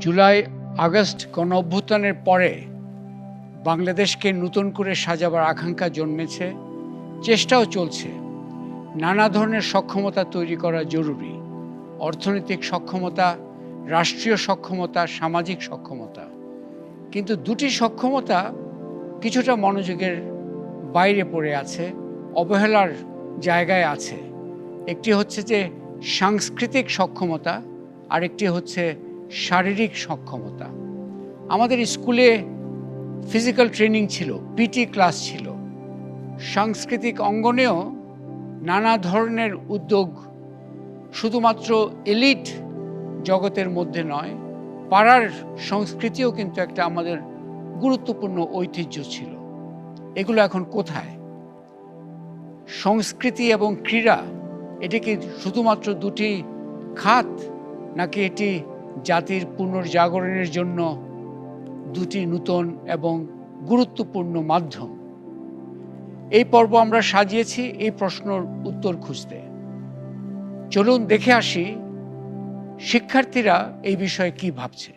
July August গণঅভ্যুত্থানের পরে বাংলাদেশকে নতুন করে সাজাবার আকাঙ্ক্ষা জন্মেছে, চেষ্টাও চলছে। নানা ধরনের সক্ষমতা তৈরি করা জরুরি। অর্থনৈতিক সক্ষমতা, রাষ্ট্রীয় সক্ষমতা, সামাজিক সক্ষমতা। কিন্তু দুটি সক্ষমতা কিছুটা মনোযোগের বাইরে পড়ে আছে, অবহেলার জায়গায় আছে। একটি হচ্ছে যে সাংস্কৃতিক সক্ষমতা, আরেকটি হচ্ছে শারীরিক সক্ষমতা। আমাদের স্কুলে ফিজিক্যাল ট্রেনিং ছিল, পিটি ক্লাস ছিল। সাংস্কৃতিক অঙ্গনেও নানা ধরনের উদ্যোগ শুধুমাত্র এলিট জগতের মধ্যে নয়, পাড়ার সংস্কৃতিও কিন্তু একটা আমাদের গুরুত্বপূর্ণ ঐতিহ্য ছিল। এগুলো এখন কোথায়? সংস্কৃতি এবং ক্রীড়া, এটি কি শুধুমাত্র দুটি খাত, নাকি এটি জাতির পুনর্জাগরণের জন্য দুটি নূতন এবং গুরুত্বপূর্ণ মাধ্যম? এই পর্ব আমরা সাজিয়েছি এই প্রশ্নের উত্তর খুঁজতে। চলুন দেখে আসি শিক্ষার্থীরা এই বিষয়ে কি ভাবছে।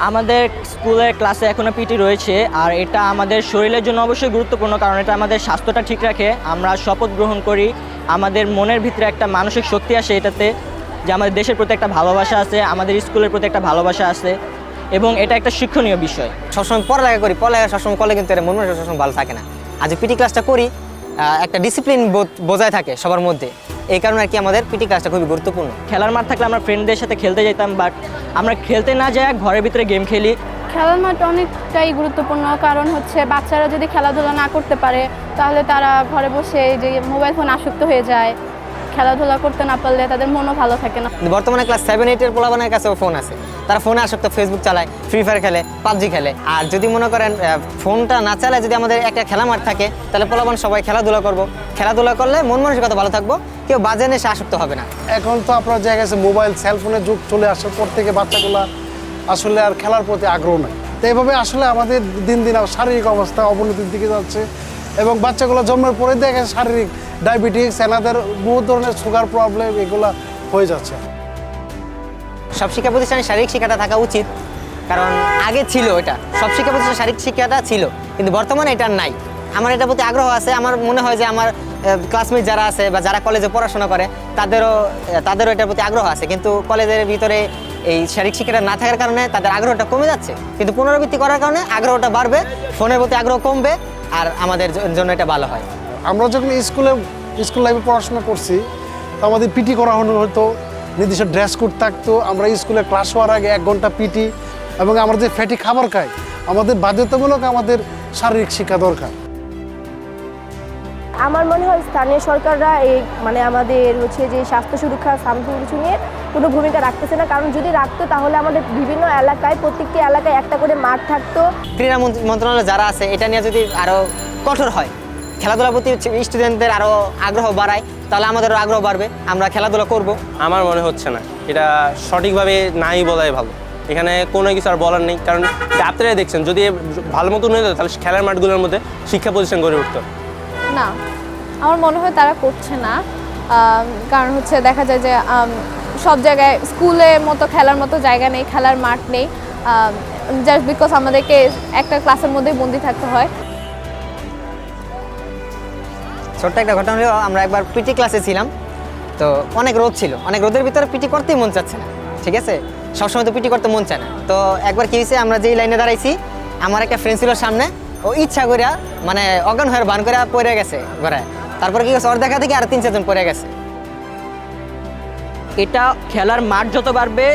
আমাদের স্কুলের ক্লাসে এখনো পিটি রয়েছে, আর এটা আমাদের শরীরের জন্য অবশ্যই গুরুত্বপূর্ণ, কারণ এটা আমাদের স্বাস্থ্যটা ঠিক রাখে। আমরা শপথ গ্রহণ করি, আমাদের মনের ভিতরে একটা মানসিক শক্তি আসে এটাতে, যে আমাদের দেশের প্রতি একটা ভালোবাসা আছে, আমাদের স্কুলের প্রতি একটা ভালোবাসা আছে, এবং এটা একটা শিক্ষণীয় বিষয়। সবসময় পড়ালেখা করি, পড়ালেখা সবসময় করলে কিন্তু এটা মন মানসিক সবসময় ভালো থাকে না। আর যে পিটি ক্লাসটা করি, একটা ডিসিপ্লিন বজায় থাকে সবার মধ্যে। এই কারণে আর কি আমাদের পিটি ক্লাসটা খুবই গুরুত্বপূর্ণ। খেলার মাঠ থাকলে আমরা ফ্রেন্ডদের সাথে খেলতে যেতাম, বাট আমরা খেলতে না যাই, ঘরের ভিতরে গেম খেলি। খেলার মাঠ অনেকটাই গুরুত্বপূর্ণ, কারণ হচ্ছে বাচ্চারা যদি খেলাধুলা না করতে পারে তাহলে তারা ঘরে বসে যে মোবাইল ফোন আসক্ত হয়ে যায়। খেলাধুলা করতে না পারলে তাদের মনও ভালো থাকে না। বর্তমানে ক্লাস 7-8-এর পোলাপানের কাছেও ফোন আছে, তারা ফোনে আসক্ত, ফেসবুক চালায়, ফ্রি ফায়ার খেলে, পাবজি খেলে। আর যদি মনে করেন ফোনটা না চালায়, যদি আমাদের একটা খেলা মাঠ থাকে, তাহলে পোলাপান সবাই খেলাধুলা করবো। খেলাধুলা করলে মন মানসিকতা ভালো থাকবো, কেউ বাজে নেশে আসক্ত হবে না। এখন তো আপনার জায়গায় আছে মোবাইল, সেলফোনের যুগ চলে আসার পর থেকে বাচ্চাগুলো আসলে আর খেলার প্রতি আগ্রহ নেই। তো এইভাবে আসলে আমাদের দিন দিন শারীরিক অবস্থা অবনতির দিকে যাচ্ছে, এবং বাচ্চাগুলো জন্মের পরে দেখে শারীরিক ডায়াবেটিস, এনাদের বহু ধরনের সুগার প্রবলেম এগুলো হয়ে যাচ্ছে। সব শিক্ষা প্রতিষ্ঠানে শারীরিক শিক্ষাটা থাকা উচিত, কারণ আগে ছিল এটা, সব শিক্ষা প্রতিষ্ঠানে শারীরিক শিক্ষাটা ছিল, কিন্তু বর্তমানে এটা নাই। আমার এটার প্রতি আগ্রহ আছে। আমার মনে হয় যে আমার ক্লাসমেট যারা আছে বা যারা কলেজে পড়াশোনা করে তাদেরও এটার প্রতি আগ্রহ আছে, কিন্তু কলেজের ভিতরে এই শারীরিক শিক্ষাটা না থাকার কারণে তাদের আগ্রহটা কমে যাচ্ছে। কিন্তু পুনরাবৃত্তি করার কারণে আগ্রহটা বাড়বে, ফোনের প্রতি আগ্রহ কমবে, আর আমাদের জন্য এটা ভালো হয়। আমরা যখন স্কুল লাইফে পড়াশোনা করছি, তো আমাদের পিটি করা হতো, নির্দিষ্ট ড্রেস কোড থাকতো। আমরা স্কুলে ক্লাস হওয়ার আগে 1 ঘন্টা পিটি, এবং আমরা যে ফ্যাটি খাবার খাই, আমাদের বাধ্যতামূলক আমাদের শারীরিক শিক্ষা দরকার। আমার মনে হয় স্থানীয় সরকাররা এই আমাদের যে স্বাস্থ্য সুরক্ষা সামগ্রী কিছু নিয়ে কোনো ভূমিকা রাখতেছে না, কারণ যদি রাখতো তাহলে আমাদের বিভিন্ন এলাকায়, প্রত্যেকটি এলাকায় একটা করে মাঠ থাকতো। ক্রীড়া মন্ত্রণালয় যারা আছে, এটা নিয়ে যদি আরও কঠোর হয়, খেলাধুলার প্রতি স্টুডেন্টদের আরও আগ্রহ বাড়ায়, তাহলে আমাদেরও আগ্রহ বাড়বে, আমরা খেলাধুলা করব। আমার মনে হচ্ছে না, এটা সঠিকভাবে নাই বলাই ভালো। এখানে কোনো কিছু আর বলার নেই, কারণ আপনারাই দেখছেন, যদি ভালো মতো হয়ে যেত তাহলে খেলার মাঠগুলোর মধ্যে শিক্ষা প্রতিষ্ঠান গড়ে উঠতো না, আমার মনে হয় তারা করছে না। কারণ দেখা যায় যে সব জায়গায় স্কুলের মতো খেলার মতো জায়গা নেই, খেলার মাঠ নেই, জাস্ট বিকজ আমাদেরকে একটা ক্লাসের মধ্যেই বন্দি থাকতে হয়। ছোট্ট একটা ঘটনা হলো, আমরা একবার পিটি ক্লাসে ছিলাম, তো অনেক রোদ ছিল, অনেক রোদের ভিতরে পিটি করতেই মন চাচ্ছে না, ঠিক আছে, সবসময় তো পিটি করতে মন চায় না। তো একবার কি হয়েছে, আমরা যেই লাইনে দাঁড়াইছি, আমার একটা ফ্রেন্ড ছিল সামনে, ও ইচ্ছা করিয়া অজ্ঞান হয়ে বান করে পড়ে গেছে ঘোড়ায়। তারপরে কি গেছে, ওর দেখা দেখি আর 3-4 জন পড়ে গেছে। এটা খেলার মাঠ যত বাড়বে,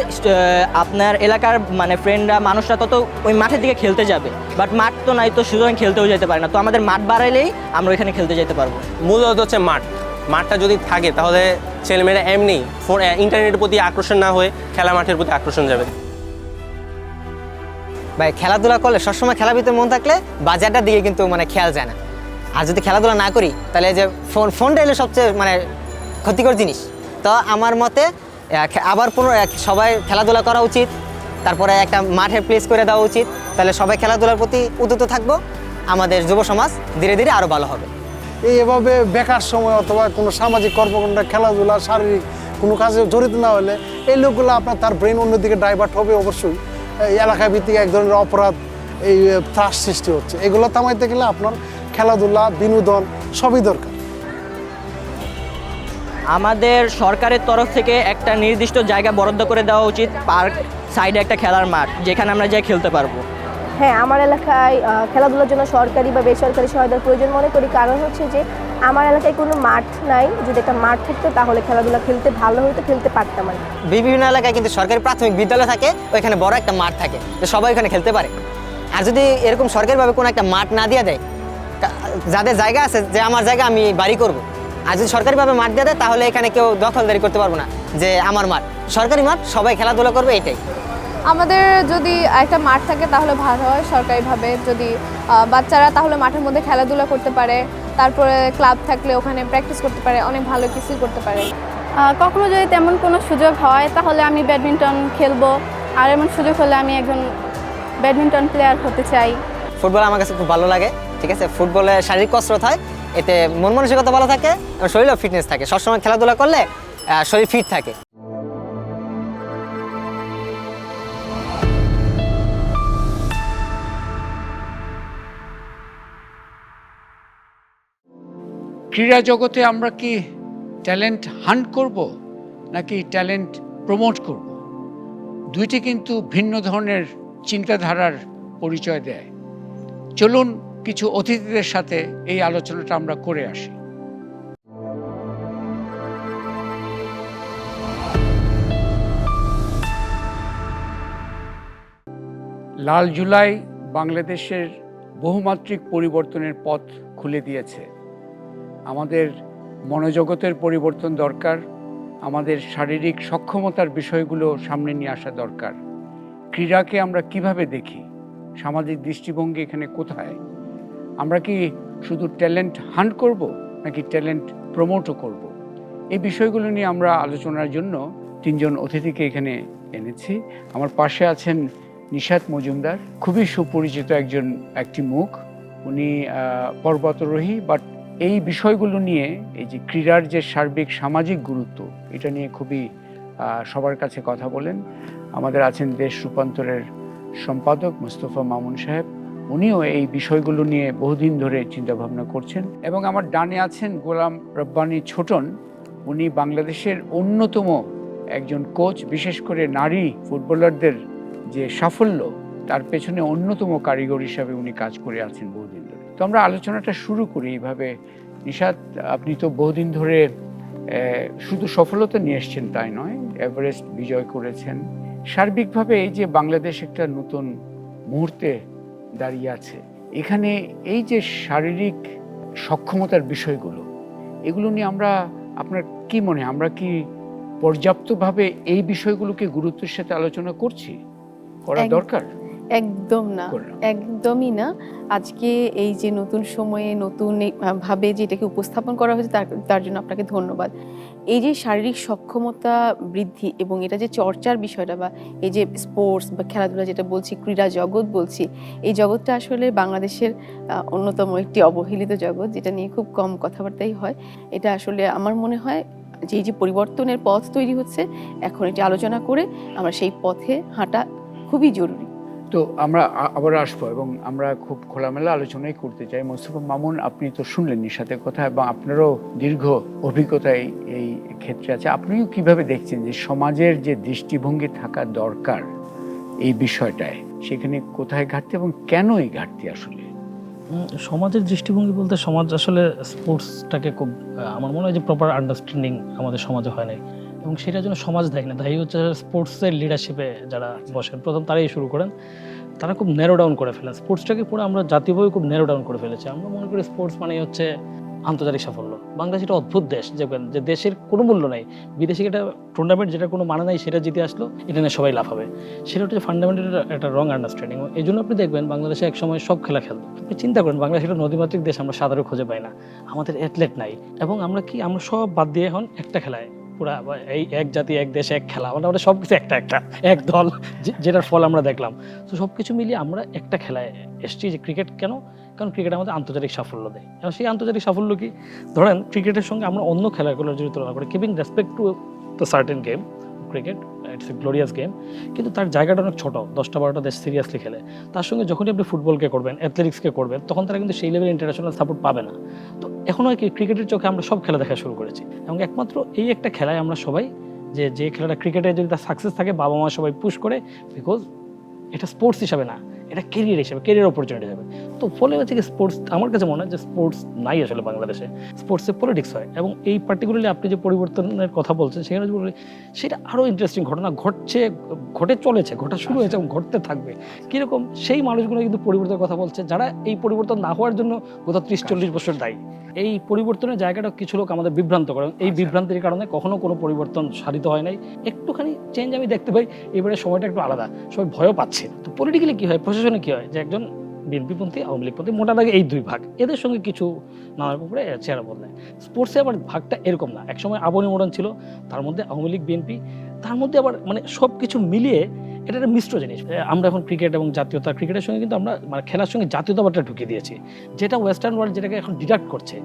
আপনার এলাকার ফ্রেন্ডরা, মানুষরা তত ওই মাঠের দিকে খেলতে যাবে, বাট মাঠ তো নাই, তো সুতরাং খেলতেও যেতে পারে না। তো আমাদের মাঠ বাড়াইলেই আমরা ওইখানে খেলতে যেতে পারবো। মূলত হচ্ছে মাঠটা যদি থাকে, তাহলে ছেলেমেয়েরা এমনি ইন্টারনেটের প্রতি আকর্ষণ না হয়ে খেলা মাঠের প্রতি আকর্ষণ যাবে। ভাই, খেলাধুলা করলে সবসময় খেলার ভিতরে মন থাকলে বাজারটার দিকে কিন্তু খেয়াল যায় না। আর যদি খেলাধুলা না করি, তাহলে যে ফোনটা এলে সবচেয়ে ক্ষতিকর জিনিস। তো আমার মতে আবার সবাই খেলাধুলা করা উচিত, তারপরে একটা মাঠের প্লেস করে দেওয়া উচিত, তাহলে সবাই খেলাধুলার প্রতি উদ্যত থাকবো, আমাদের যুব সমাজ ধীরে ধীরে আরও ভালো হবে। এভাবে বেকার সময় অথবা কোনো সামাজিক কর্মকাণ্ড, খেলাধুলা, শারীরিক কোনো কাজে জড়িত না হলে এই লোকগুলো আপনার তার ব্রেন অন্যদিকে ডাইভার্ট হবে। অবশ্যই এই এলাকা ভিত্তিক এক ধরনের অপরাধ, এই ত্রাস সৃষ্টি হচ্ছে। এগুলো থামাইতে গেলে আপনার খেলাধুলা, বিনোদন সবই দরকার। আমাদের সরকারের তরফ থেকে একটা নির্দিষ্ট জায়গা বরাদ্দ করে দেওয়া উচিত, পার্ক সাইডে একটা খেলার মাঠ, যেখানে আমরা যাই খেলতে পারবো। হ্যাঁ, আমার এলাকায় খেলাধুলার জন্য সরকারি বা বেসরকারি সহায়তার প্রয়োজন মনে করি। কারণ হচ্ছে যে আমার এলাকায় কোনো মাঠ নাই। যদি একটা মাঠ থাকতো তাহলে খেলাধুলা খেলতে ভালো হতো, খেলতে পারতাম আমি। বিভিন্ন এলাকায় কিন্তু সরকারি প্রাথমিক বিদ্যালয় থাকে, ওইখানে বড় একটা মাঠ থাকে, তো সবাই ওখানে খেলতে পারে। আর যদি এরকম সরকারিভাবে কোনো একটা মাঠ না দিয়ে দেয়, যাদের জায়গা আছে যে আমার জায়গা আমি বাড়ি করব, আর যদি সরকারিভাবে মাঠ দিয়ে দেয় তাহলে এখানে কেউ দখলদারি করতে পারবো না যে আমার মাঠ, সরকারি মাঠ, সবাই খেলাধুলা করবে, এটাই। আমাদের যদি একটা মাঠ থাকে তাহলে ভালো হয় সরকারিভাবে। যদি বাচ্চারা তাহলে মাঠের মধ্যে খেলাধুলা করতে পারে, তারপরে ক্লাব থাকলে ওখানে প্র্যাকটিস করতে পারে, অনেক ভালো কিছু করতে পারে। কখনো যদি তেমন কোনো সুযোগ হয় তাহলে আমি ব্যাডমিন্টন খেলবো, আর এমন সুযোগ হলে আমি একজন ব্যাডমিন্টন প্লেয়ার হতে চাই। ফুটবল আমার কাছে খুব ভালো লাগে, ঠিক আছে। ফুটবলে শারীরিক কসরত হয়, এতে মন মানসিকতা ভালো থাকে, শরীরেও ফিটনেস থাকে। সবসময় খেলাধুলা করলে শরীর ফিট থাকে। ক্রীড়া জগতে আমরা কি ট্যালেন্ট হান্ট করব নাকি ট্যালেন্ট প্রমোট করব? দুইটি কিন্তু ভিন্ন ধরনের চিন্তাধারার পরিচয় দেয়। চলুন কিছু অতিথিদের সাথে এই আলোচনাটা আমরা করে আসি। লাল জুলাই বাংলাদেশের বহুমাত্রিক পরিবর্তনের পথ খুলে দিয়েছে। আমাদের মনোজগতের পরিবর্তন দরকার, আমাদের শারীরিক সক্ষমতার বিষয়গুলো সামনে নিয়ে আসা দরকার। ক্রীড়াকে আমরা কিভাবে দেখি, সামাজিক দৃষ্টিভঙ্গি এখানে কোথায়? আমরা কি শুধু ট্যালেন্ট হান্ট করব নাকি ট্যালেন্ট প্রমোটও করব? এই বিষয়গুলো নিয়ে আমরা আলোচনার জন্য তিনজন অতিথিকে এখানে এনেছি। আমার পাশে আছেন নিশাত মজুমদার, খুবই সুপরিচিত একটি মুখ। উনি পর্বতারোহী, বাট এই বিষয়গুলো নিয়ে, এই যে ক্রীড়ার যে সার্বিক সামাজিক গুরুত্ব, এটা নিয়ে খুবই সবার কাছে কথা বলেন। আমাদের আছেন দেশ রূপান্তরের সম্পাদক মুস্তফা মামুন সাহেব, উনিও এই বিষয়গুলো নিয়ে বহুদিন ধরে চিন্তাভাবনা করছেন। এবং আমার ডানে আছেন গোলাম রব্বানী ছোটন, উনি বাংলাদেশের অন্যতম একজন কোচ, বিশেষ করে নারী ফুটবলারদের যে সাফল্য, তার পেছনে অন্যতম কারিগর হিসাবে উনি কাজ করে আছেন বহুদিন ধরে। তো আমরা আলোচনাটা শুরু করি এইভাবে। নিশাত, আপনি তো বহুদিন ধরে শুধু সফলতা নিয়ে এসছেন তাই নয়, এভারেস্ট বিজয় করেছেন। সার্বিকভাবে এই যে বাংলাদেশ একটা নতুন মুহূর্তে দাঁড়িয়ে আছে, এখানে এই যে শারীরিক সক্ষমতার বিষয়গুলো, এগুলো নিয়ে আপনার কি মনে হয়, আমরা কি পর্যাপ্তভাবে এই বিষয়গুলোকে গুরুত্বের সাথে আলোচনা করছি, করা দরকার? একদম না, একদমই না। আজকে এই যে নতুন সময়ে নতুন ভাবে যেটাকে উপস্থাপন করা হয়েছে তার জন্য আপনাকে ধন্যবাদ। এই যে শারীরিক সক্ষমতা বৃদ্ধি এবং এটা যে চর্চার বিষয়টা, বা এই যে স্পোর্টস বা খেলাধুলা যেটা বলছি, ক্রীড়া জগৎ বলছি, এই জগৎটা আসলে বাংলাদেশের অন্যতম একটি অবহেলিত জগৎ, যেটা নিয়ে খুব কম কথাবার্তাই হয়। এটা আসলে আমার মনে হয় যে এই যে পরিবর্তনের পথ তৈরি হচ্ছে, এখন এটি আলোচনা করে আমরা সেই পথে হাঁটা খুবই জরুরি। তো আমরা আবার আসবো এবং আমরা খুব খোলামেলা আলোচনাই করতে চাই। মোস্তফা মামুন, আপনি তো শুনলেন নিশাতের কথা এবং আপনারও দীর্ঘ অভিজ্ঞতা এই ক্ষেত্রে আছে। আপনিও কিভাবে দেখছেন যে সমাজের যে দৃষ্টিভঙ্গি থাকা দরকার এই বিষয়টায়, সেখানে কোথায় ঘাটতি এবং কেন এই ঘাটতি? আসলে সমাজের দৃষ্টিভঙ্গি বলতে, সমাজ আসলে স্পোর্টসটাকে খুব, আমার মনে হয় যে প্রপার আন্ডারস্ট্যান্ডিং আমাদের সমাজে হয় নাই, এবং সেটার জন্য সমাজ দায়ী না, দায়ী হচ্ছে স্পোর্টসের লিডারশিপে যারা বসেন, প্রথম তারাই শুরু করেন। তারা খুব ন্যারো ডাউন করে ফেলেন স্পোর্টসটাকে, পুরো আমরা জাতীয়ভাবে খুব ন্যারো ডাউন করে ফেলেছি। আমরা মনে করি স্পোর্টস মানে হচ্ছে আন্তর্জাতিক সাফল্য। বাংলাদেশ একটা অদ্ভুত দেশ, যে দেশের কোনো মূল্য নাই, বিদেশি একটা টুর্নামেন্ট যেটা কোনো মানে নাই সেটা জিতে আসলো, এটা নিয়ে সবাই লাফাবে। সেটা হচ্ছে ফান্ডামেন্টাল একটা রং আন্ডারস্ট্যান্ডিং। এই জন্য আপনি দেখবেন বাংলাদেশে এক সময় সব খেলা খেলতো। আপনি চিন্তা করেন, বাংলাদেশ একটা নদীমাতৃক দেশ, আমরা সাঁতারও খুঁজে পাই না, আমাদের অ্যাথলেট নাই, এবং আমরা সব বাদ দিয়ে এখন একটা খেলায় পুরা এই এক জাতি এক দেশ এক খেলা, মানে আমরা সব কিছু একটা এক দল, যেটার ফল আমরা দেখলাম। তো সব কিছু মিলিয়ে আমরা একটা খেলায় এসছি। যে ক্রিকেট কেন? কারণ ক্রিকেট আমাদের আন্তর্জাতিক সাফল্য দেয়। এবং সেই আন্তর্জাতিক সাফল্য কি, ধরেন ক্রিকেটের সঙ্গে আমরা অন্য খেলাগুলোর যদি তুলনা করি, keeping respect to the certain game, cricket it's a glorious game, কিন্তু তার জায়গাটা অনেক ছোটো, 10টা-12টা দেশ সিরিয়াসলি খেলে। তার সঙ্গে যখনই আপনি ফুটবলকে করবেন, অ্যাথলেটিক্সকে করবেন, তখন তারা কিন্তু সেই লেভেলে ইন্টারন্যাশনাল সাপোর্ট পাবে না। তো এখন হয় কি, ক্রিকেটের চোখে আমরা সব খেলা দেখা শুরু করেছি, এবং একমাত্র এই একটা খেলায় আমরা সবাই যে খেলাটা ক্রিকেটে যদি তার সাকসেস থাকে, বাবা মা সবাই পুশ করে, বিকজ এটা স্পোর্টস হিসাবে না, এটা কেরিয়ার হিসাবে, কেরিয়ার অপরচুনিটি হিসাবে। তো ফলে হচ্ছে কি, স্পোর্টস আমার কাছে মনে হয় যে স্পোর্টস নাই আসলে বাংলাদেশে, স্পোর্টসে পলিটিক্স হয়। এবং এই পার্টিকুলারলি আপনি যে পরিবর্তনের কথা বলছেন, সেখানে সেটা আরও ইন্টারেস্টিং ঘটনা ঘটে চলেছে, ঘটা শুরু হয়েছে এবং ঘটতে থাকবে। কীরকম, সেই মানুষগুলো কিন্তু পরিবর্তনের কথা বলছে, যারা এই পরিবর্তন না হওয়ার জন্য গত 30-40 বছর দায়ী। এই পরিবর্তনের জায়গাটা কিছু লোক আমাদের বিভ্রান্ত করে, এই বিভ্রান্তির কারণে কখনো কোনো পরিবর্তন সাধিত হয় নাই। একটুখানি চেঞ্জ আমি দেখতে পাই, এবারে সময়টা একটু আলাদা, সবাই ভয়ও পাচ্ছে। তো পলিটিক্যালি কী হয়, প্রশাসনে কী হয়, যে একজন বিএনপিপন্থী, আওয়ামী লীগপন্থী, মোটা দাগে এই দুই ভাগ, এদের সঙ্গে কিছু নানার উপরে চেহারা বদলায়। স্পোর্টসে আবার ভাগটা এরকম না, একসময় আবনি-মোড়ন ছিল, তার মধ্যে আওয়ামী লীগ, বিএনপি, তার মধ্যে আবার মানে সব কিছু মিলিয়ে এটা একটা মিশ্র জিনিস। আমরা এখন ক্রিকেট এবং জাতীয়তা, ক্রিকেটের সঙ্গে কিন্তু আমরা মানে খেলার সঙ্গে জাতীয়তাবাদটা ঢুকিয়ে দিয়েছি, যেটা ওয়েস্টার্ন ওয়ার্ল্ড যেটাকে এখন ডিডাক্ট করছে।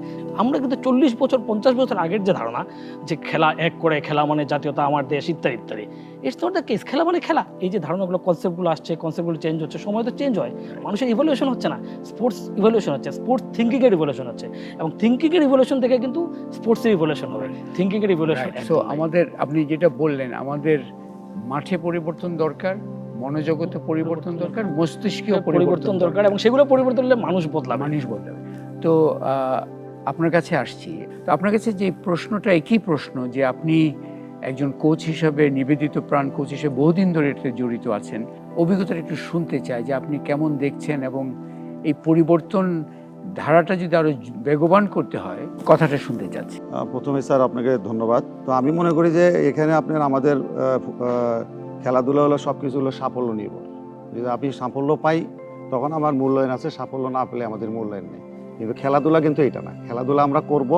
আমরা কিন্তু 40 বছর 50 বছর আগের যে ধারণা যে খেলা এক করে, খেলা মানে জাতীয়তা, আমার দেশ, ইত্যাদি ইত্যাদি, ইটস নট দ্য কেস। খেলা মানে খেলা, এই যে ধারণাগুলো, কনসেপ্টগুলো আসছে, কনসেপ্টগুলো চেঞ্জ হচ্ছে, সময় তো চেঞ্জ হয়, মানুষের ইভলিউশন হচ্ছে না, স্পোর্টস ইভলিউশন হচ্ছে, স্পোর্টস থিঙ্কিংয়ের ইভলিউশন হচ্ছে, এবং থিঙ্কিংয়ের ইভলিউশন থেকে কিন্তু স্পোর্টসের ইভলিউশন হবে, থিঙ্কিংয়ের ইভলিউশন। সো আমাদের, আপনি যেটা বললেন, আমাদের মাঠে পরিবর্তন দরকার, মনোজগতে পরিবর্তন দরকার, মস্তিষ্কেও পরিবর্তন দরকার, এবং সেগুলো পরিবর্তন হলে মানুষ বদলাবে। তো আপনার কাছে আসছি, তো আপনার কাছে যে প্রশ্নটা একই প্রশ্ন, যে আপনি একজন কোচ হিসাবে, নিবেদিত প্রাণ কোচ হিসেবে বহুদিন ধরে এতে জড়িত আছেন, অভিজ্ঞতাটা একটু শুনতে চাই যে আপনি কেমন দেখছেন, এবং এই পরিবর্তন ধারাটা যদি আরো বেগবান করতে হয়, কথাটা শুনতে চাচ্ছি। প্রথমে স্যার আপনাকে ধন্যবাদ। তো আমি মনে করি যে এখানে আপনার আমাদের খেলাধুলা হলো সব কিছু হলো সাফল্য নির্ভর। যদি আপনি সাফল্য পাই তখন আমার মূল্যায়ন আছে, সাফল্য না পেলে আমাদের মূল্যায়ন নেই। কিন্তু খেলাধুলা কিন্তু এটা না, খেলাধুলা আমরা করব,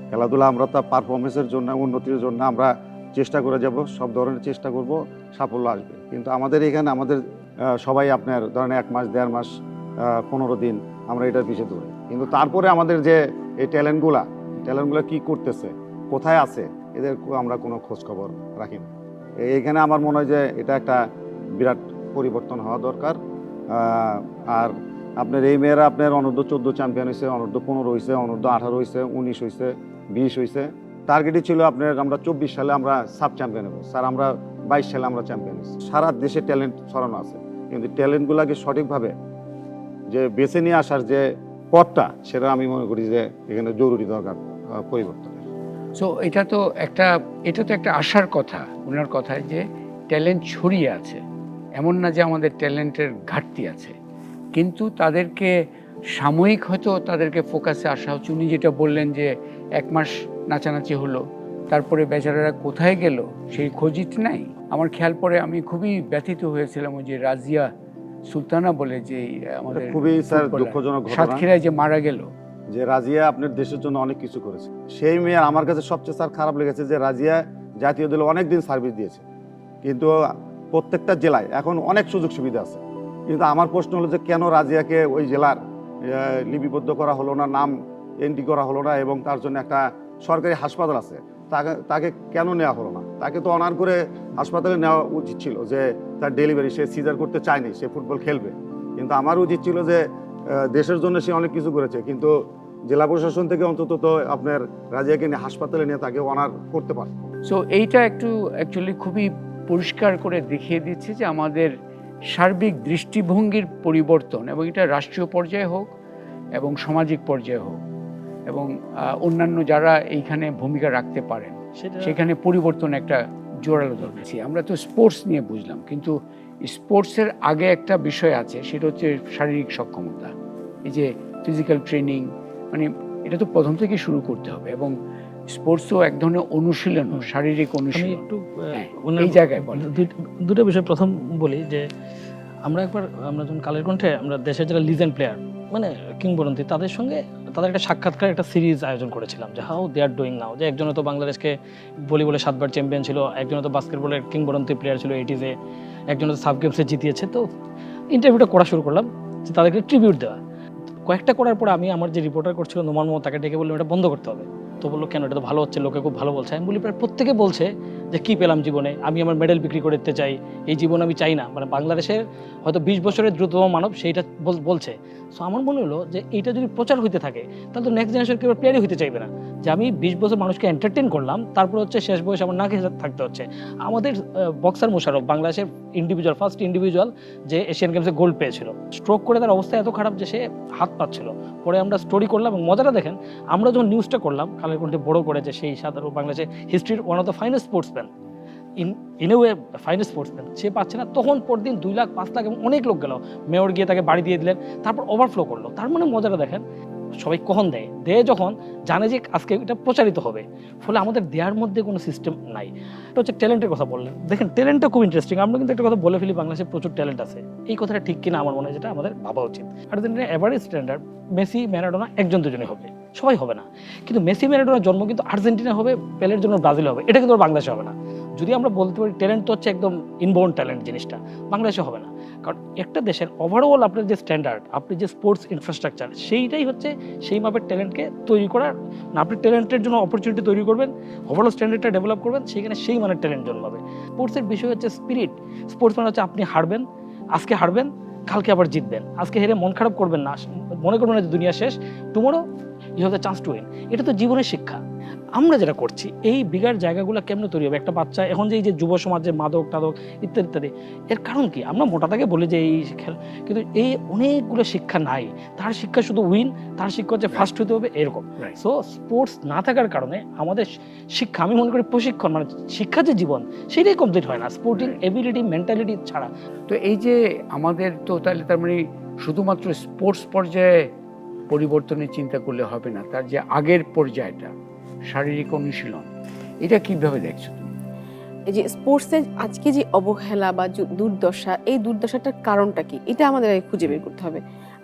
খেলাধুলা আমরা তার পারফরমেন্সের জন্য, উন্নতির জন্য আমরা চেষ্টা করে যাব, সব ধরনের চেষ্টা করব, সাফল্য আসবে। কিন্তু আমাদের এখানে আমাদের সবাই আপনার ধরেন 1 মাস, 1.5 মাস, 15 দিন আমরা এটার পিছিয়ে দৌড়াই, কিন্তু তারপরে আমাদের যে এই ট্যালেন্টগুলা কি করতেছে, কোথায় আছে, এদের আমরা কোনো খোঁজ খবর রাখি না। এইখানে আমার মনে হয় যে এটা একটা বিরাট পরিবর্তন হওয়া দরকার। আর আপনার এই মেয়েরা আপনার অনূর্ধ্ব-14 চ্যাম্পিয়ন হয়েছে, অনূর্ধ্ব-15 হয়েছে, অনূর্ধ্ব-18 হয়েছে, 19 হয়েছে, 20 হয়েছে। টার্গেটই ছিল আপনার আমরা 24 সালে আমরা সাব চ্যাম্পিয়ন হবো, স্যার আমরা 22 সালে আমরা চ্যাম্পিয়ন হয়েছি। সারা দেশে ট্যালেন্ট ছড়ানো আছে, কিন্তু ট্যালেন্টগুলোকে সঠিকভাবে যে বেছে নিয়ে আসার যে পথটা, সেটা আমি মনে করি যে এখানে জরুরি দরকার পরিবর্তনের। সো এটা তো একটা আশার কথা, ওনার কথায় যে ট্যালেন্ট ছড়িয়ে আছে, এমন না যে আমাদের ট্যালেন্টের ঘাটতি আছে, কিন্তু তাদেরকে সাময়িক হয়তো তাদেরকে ফোকাসে আসা হচ্ছে। উনি যেটা বললেন যে 1 মাস নাচানাচি হলো, তারপরে বেচারারা কোথায় গেল সেই খোঁজই নাই। আমার খেয়াল পরে আমি খুবই ব্যথিত হয়েছিলাম, ওই যে রাজিয়া সুলতানা বলে যে আমাদের খুবই স্যার দুঃখজনক ঘটনা, সাতক্ষীরায় যে মারা গেল, যে রাজিয়া আপনার দেশের জন্য অনেক কিছু করেছে। সেই মেয়ে আমার কাছে সবচেয়ে স্যার খারাপ লেগেছে যে রাজিয়া জাতীয় দলে অনেক দিন সার্ভিস দিয়েছে, কিন্তু প্রত্যেকটা জেলায় এখন অনেক সুযোগ সুবিধা আছে। কিন্তু আমার প্রশ্ন হলো যে কেন রাজিয়াকে ওই জেলার লিপিবদ্ধ করা হলো না, নাম এন্ট্রি করা হলো না, এবং তার জন্য একটা সরকারি হাসপাতাল আছে, তাকে কেন নেওয়া হলো না? তাকে তো অনার করে হাসপাতালে নেওয়া উচিত ছিল, যে তার ডেলিভারি, সে সিজার করতে চায়নি, সে ফুটবল খেলবে। কিন্তু আমার উচিত ছিল যে দেশের জন্য সে অনেক কিছু করেছে, কিন্তু জেলা প্রশাসন থেকে অন্তত তো আপনার রাজিয়াকে নিয়ে হাসপাতালে নিয়ে তাকে অনার করতে পারে। সো এইটা একটু অ্যাকচুয়ালি খুবই পরিষ্কার করে দেখিয়ে দিচ্ছে যে আমাদের সার্বিক দৃষ্টিভঙ্গির পরিবর্তন, এবং এটা রাষ্ট্রীয় পর্যায়ে হোক এবং সামাজিক পর্যায়ে হোক, এবং অন্যান্য যারা এইখানে ভূমিকা রাখতে পারেন, সেখানে পরিবর্তন একটা জোরালো দরকার। আমরা তো স্পোর্টস নিয়ে বুঝলাম, কিন্তু স্পোর্টসের আগে একটা বিষয় আছে, সেটা হচ্ছে শারীরিক সক্ষমতা। এই যে ফিজিক্যাল ট্রেনিং, মানে এটা তো প্রথম থেকে শুরু করতে হবে, এবং স্পোর্টসও এক ধরনের অনুশীলন, শারীরিক অনুশীলন। একটু এই জায়গায় দুটো বিষয় প্রথম বলি, যে আমরা যখন কালের কণ্ঠে আমরা দেশের যারা লিজেন্ড প্লেয়ার, মানে কিংবদন্তি, তাদের সঙ্গে তাদের একটা সাক্ষাৎকার, একটা সিরিজ আয়োজন করেছিলাম, যে how they are doing now. যে একজনে তো বাংলাদেশকে ভলিবলে 7 বার চ্যাম্পিয়ন ছিল, একজনে তো বাস্কেটবলের কিংবদন্তি প্লেয়ার ছিল 80s-এ, একজনে তো সাব গেমসে জিতিয়েছে। তো ইন্টারভিউটা করা শুরু করলাম, যে তাদেরকে ট্রিবিউট দেওয়া। কয়েকটা করার পরে আমি আমার যে রিপোর্টার করছিল নোমান মোহাম্মদ তাকে ডেকে বললাম এটা বন্ধ করতে হবে। তো বললো কেন, এটা তো ভালো হচ্ছে, লোকে খুব ভালো বলছে। আমি বলি প্রায় প্রত্যেকে বলছে যে কী পেলাম জীবনে, আমি আমার মেডেল বিক্রি করে দিতে চাই, এই জীবন আমি চাই না। মানে বাংলাদেশের হয়তো 20 বছরের দ্রুততম মানব সেইটা বলছে। সো আমার মনে হলো যে এইটা যদি প্রচার হইতে থাকে তাহলে তো নেক্সট জেনারেশন কেউ প্লেয়ারই হতে চাইবে না, যে আমি 20 বছর মানুষকে এন্টারটেন করলাম, তারপর হচ্ছে শেষ বয়সে আমার না খেয়ে থাকতে হচ্ছে। আমাদের বক্সার মোশাররফ বাংলাদেশের ফার্স্ট ইন্ডিভিজুয়াল যে এশিয়ান গেমসে গোল্ড পেয়েছিল, স্ট্রোক করে তার অবস্থা এত খারাপ যে সে হাত পাচ্ছিল। পরে আমরা স্টোরি করলাম এবং মজাটা দেখেন, আমরা যখন নিউজটা করলাম কালের কণ্ঠে বড় করে যে সেই সাধারণ বাংলাদেশের হিস্ট্রির one of the finest sportsman in a way finest sportsman, সে পাচ্ছে না, তখন পরদিন 2 লাখ 5 লাখ এবং অনেক লোক গেল, মেয়র গিয়ে তাকে বাড়ি দিয়ে দিলেন, তারপর ওভারফ্লো করলো। তার মানে মজাটা দেখেন, সবাই কখন দেয় যখন জানে যে আজকে এটা প্রচারিত হবে। ফলে আমাদের দেওয়ার মধ্যে কোনো সিস্টেম নাই। এটা হচ্ছে ট্যালেন্টের কথা বললেন, দেখেন ট্যালেন্টটা খুব ইন্টারেস্টিং। আমরা কিন্তু একটা কথা বলে ফেলি, বাংলাদেশে প্রচুর ট্যালেন্ট আছে, এই কথাটা ঠিক কিনা আমার মনে হয় যেটা আমাদের ভাবা উচিত। আর্জেন্টিনার এভারেজ স্ট্যান্ডার্ড মেসি ম্যারাডোনা একজন দুজনই হবে, সবাই হবে না। কিন্তু মেসি ম্যারাডোনার জন্ম কিন্তু আর্জেন্টিনা হবে, পেলের জন্য ব্রাজিল হবে, এটা কিন্তু বাংলাদেশে হবে না। যদি আমরা বলতে পারি ট্যালেন্ট তো হচ্ছে একদম ইনবোর্ন ট্যালেন্ট, জিনিসটা বাংলাদেশে হবে না। কারণ একটা দেশের ওভারঅল আপনার যে স্ট্যান্ডার্ড, আপনি যে স্পোর্টস ইনফ্রাস্ট্রাকচার, সেইটাই হচ্ছে সেই মাপের ট্যালেন্টকে তৈরি করার না। আপনি ট্যালেন্টের জন্য অপরচুনিটি তৈরি করবেন, ওভারঅল স্ট্যান্ডার্ডটা ডেভেলপ করবেন, সেইখানে সেই মানের ট্যালেন্ট জন্মাবে। স্পোর্টসের বিষয় হচ্ছে স্পিরিট। স্পোর্টস মানে হচ্ছে আপনি হারবেন, আজকে হারবেন, কালকে আবার জিতবেন। আজকে হেরে মন খারাপ করবেন না, মনে করবেন না যে দুনিয়া শেষ, tomorrow you have the chance to win. এটা তো জীবনের শিক্ষা। আমরা যেটা করছি, এই বিগার জায়গাগুলো কেমনে তৈরি হবে? একটা বাচ্চা এখন যে এই যে যুব সমাজে মাদক টাদক ইত্যাদি ইত্যাদি, এর কারণ কি? আমরা মোটা থেকে বলি যে এই খেল, কিন্তু এই অনেকগুলো শিক্ষা নাই। তার শিক্ষা শুধু উইন, তার শিক্ষা হচ্ছে ফার্স্ট হতে হবে, এরকম। সো স্পোর্টস না থাকার কারণে আমাদের শিক্ষা, আমি মনে করি প্রশিক্ষণ মানে শিক্ষা যে জীবন, সেটাই কমপ্লিট হয় না স্পোর্টিং এবিলিটি মেন্টালিটি ছাড়া। তো এই যে আমাদের তো তাহলে তার মানে শুধুমাত্র স্পোর্টস পর্যায়ে পরিবর্তনের চিন্তা করলে হবে না, তার যে আগের পর্যায়টা শারীরিক অনুশীলন, এটা কিভাবে দেখছো তুমি? এই যে স্পোর্টসের আজকে যে অবহেলা বা দুর্দশা, এই দুর্দশাটার কারণটা কি, এটা আমাদের আগে খুঁজে বের করতে হবে।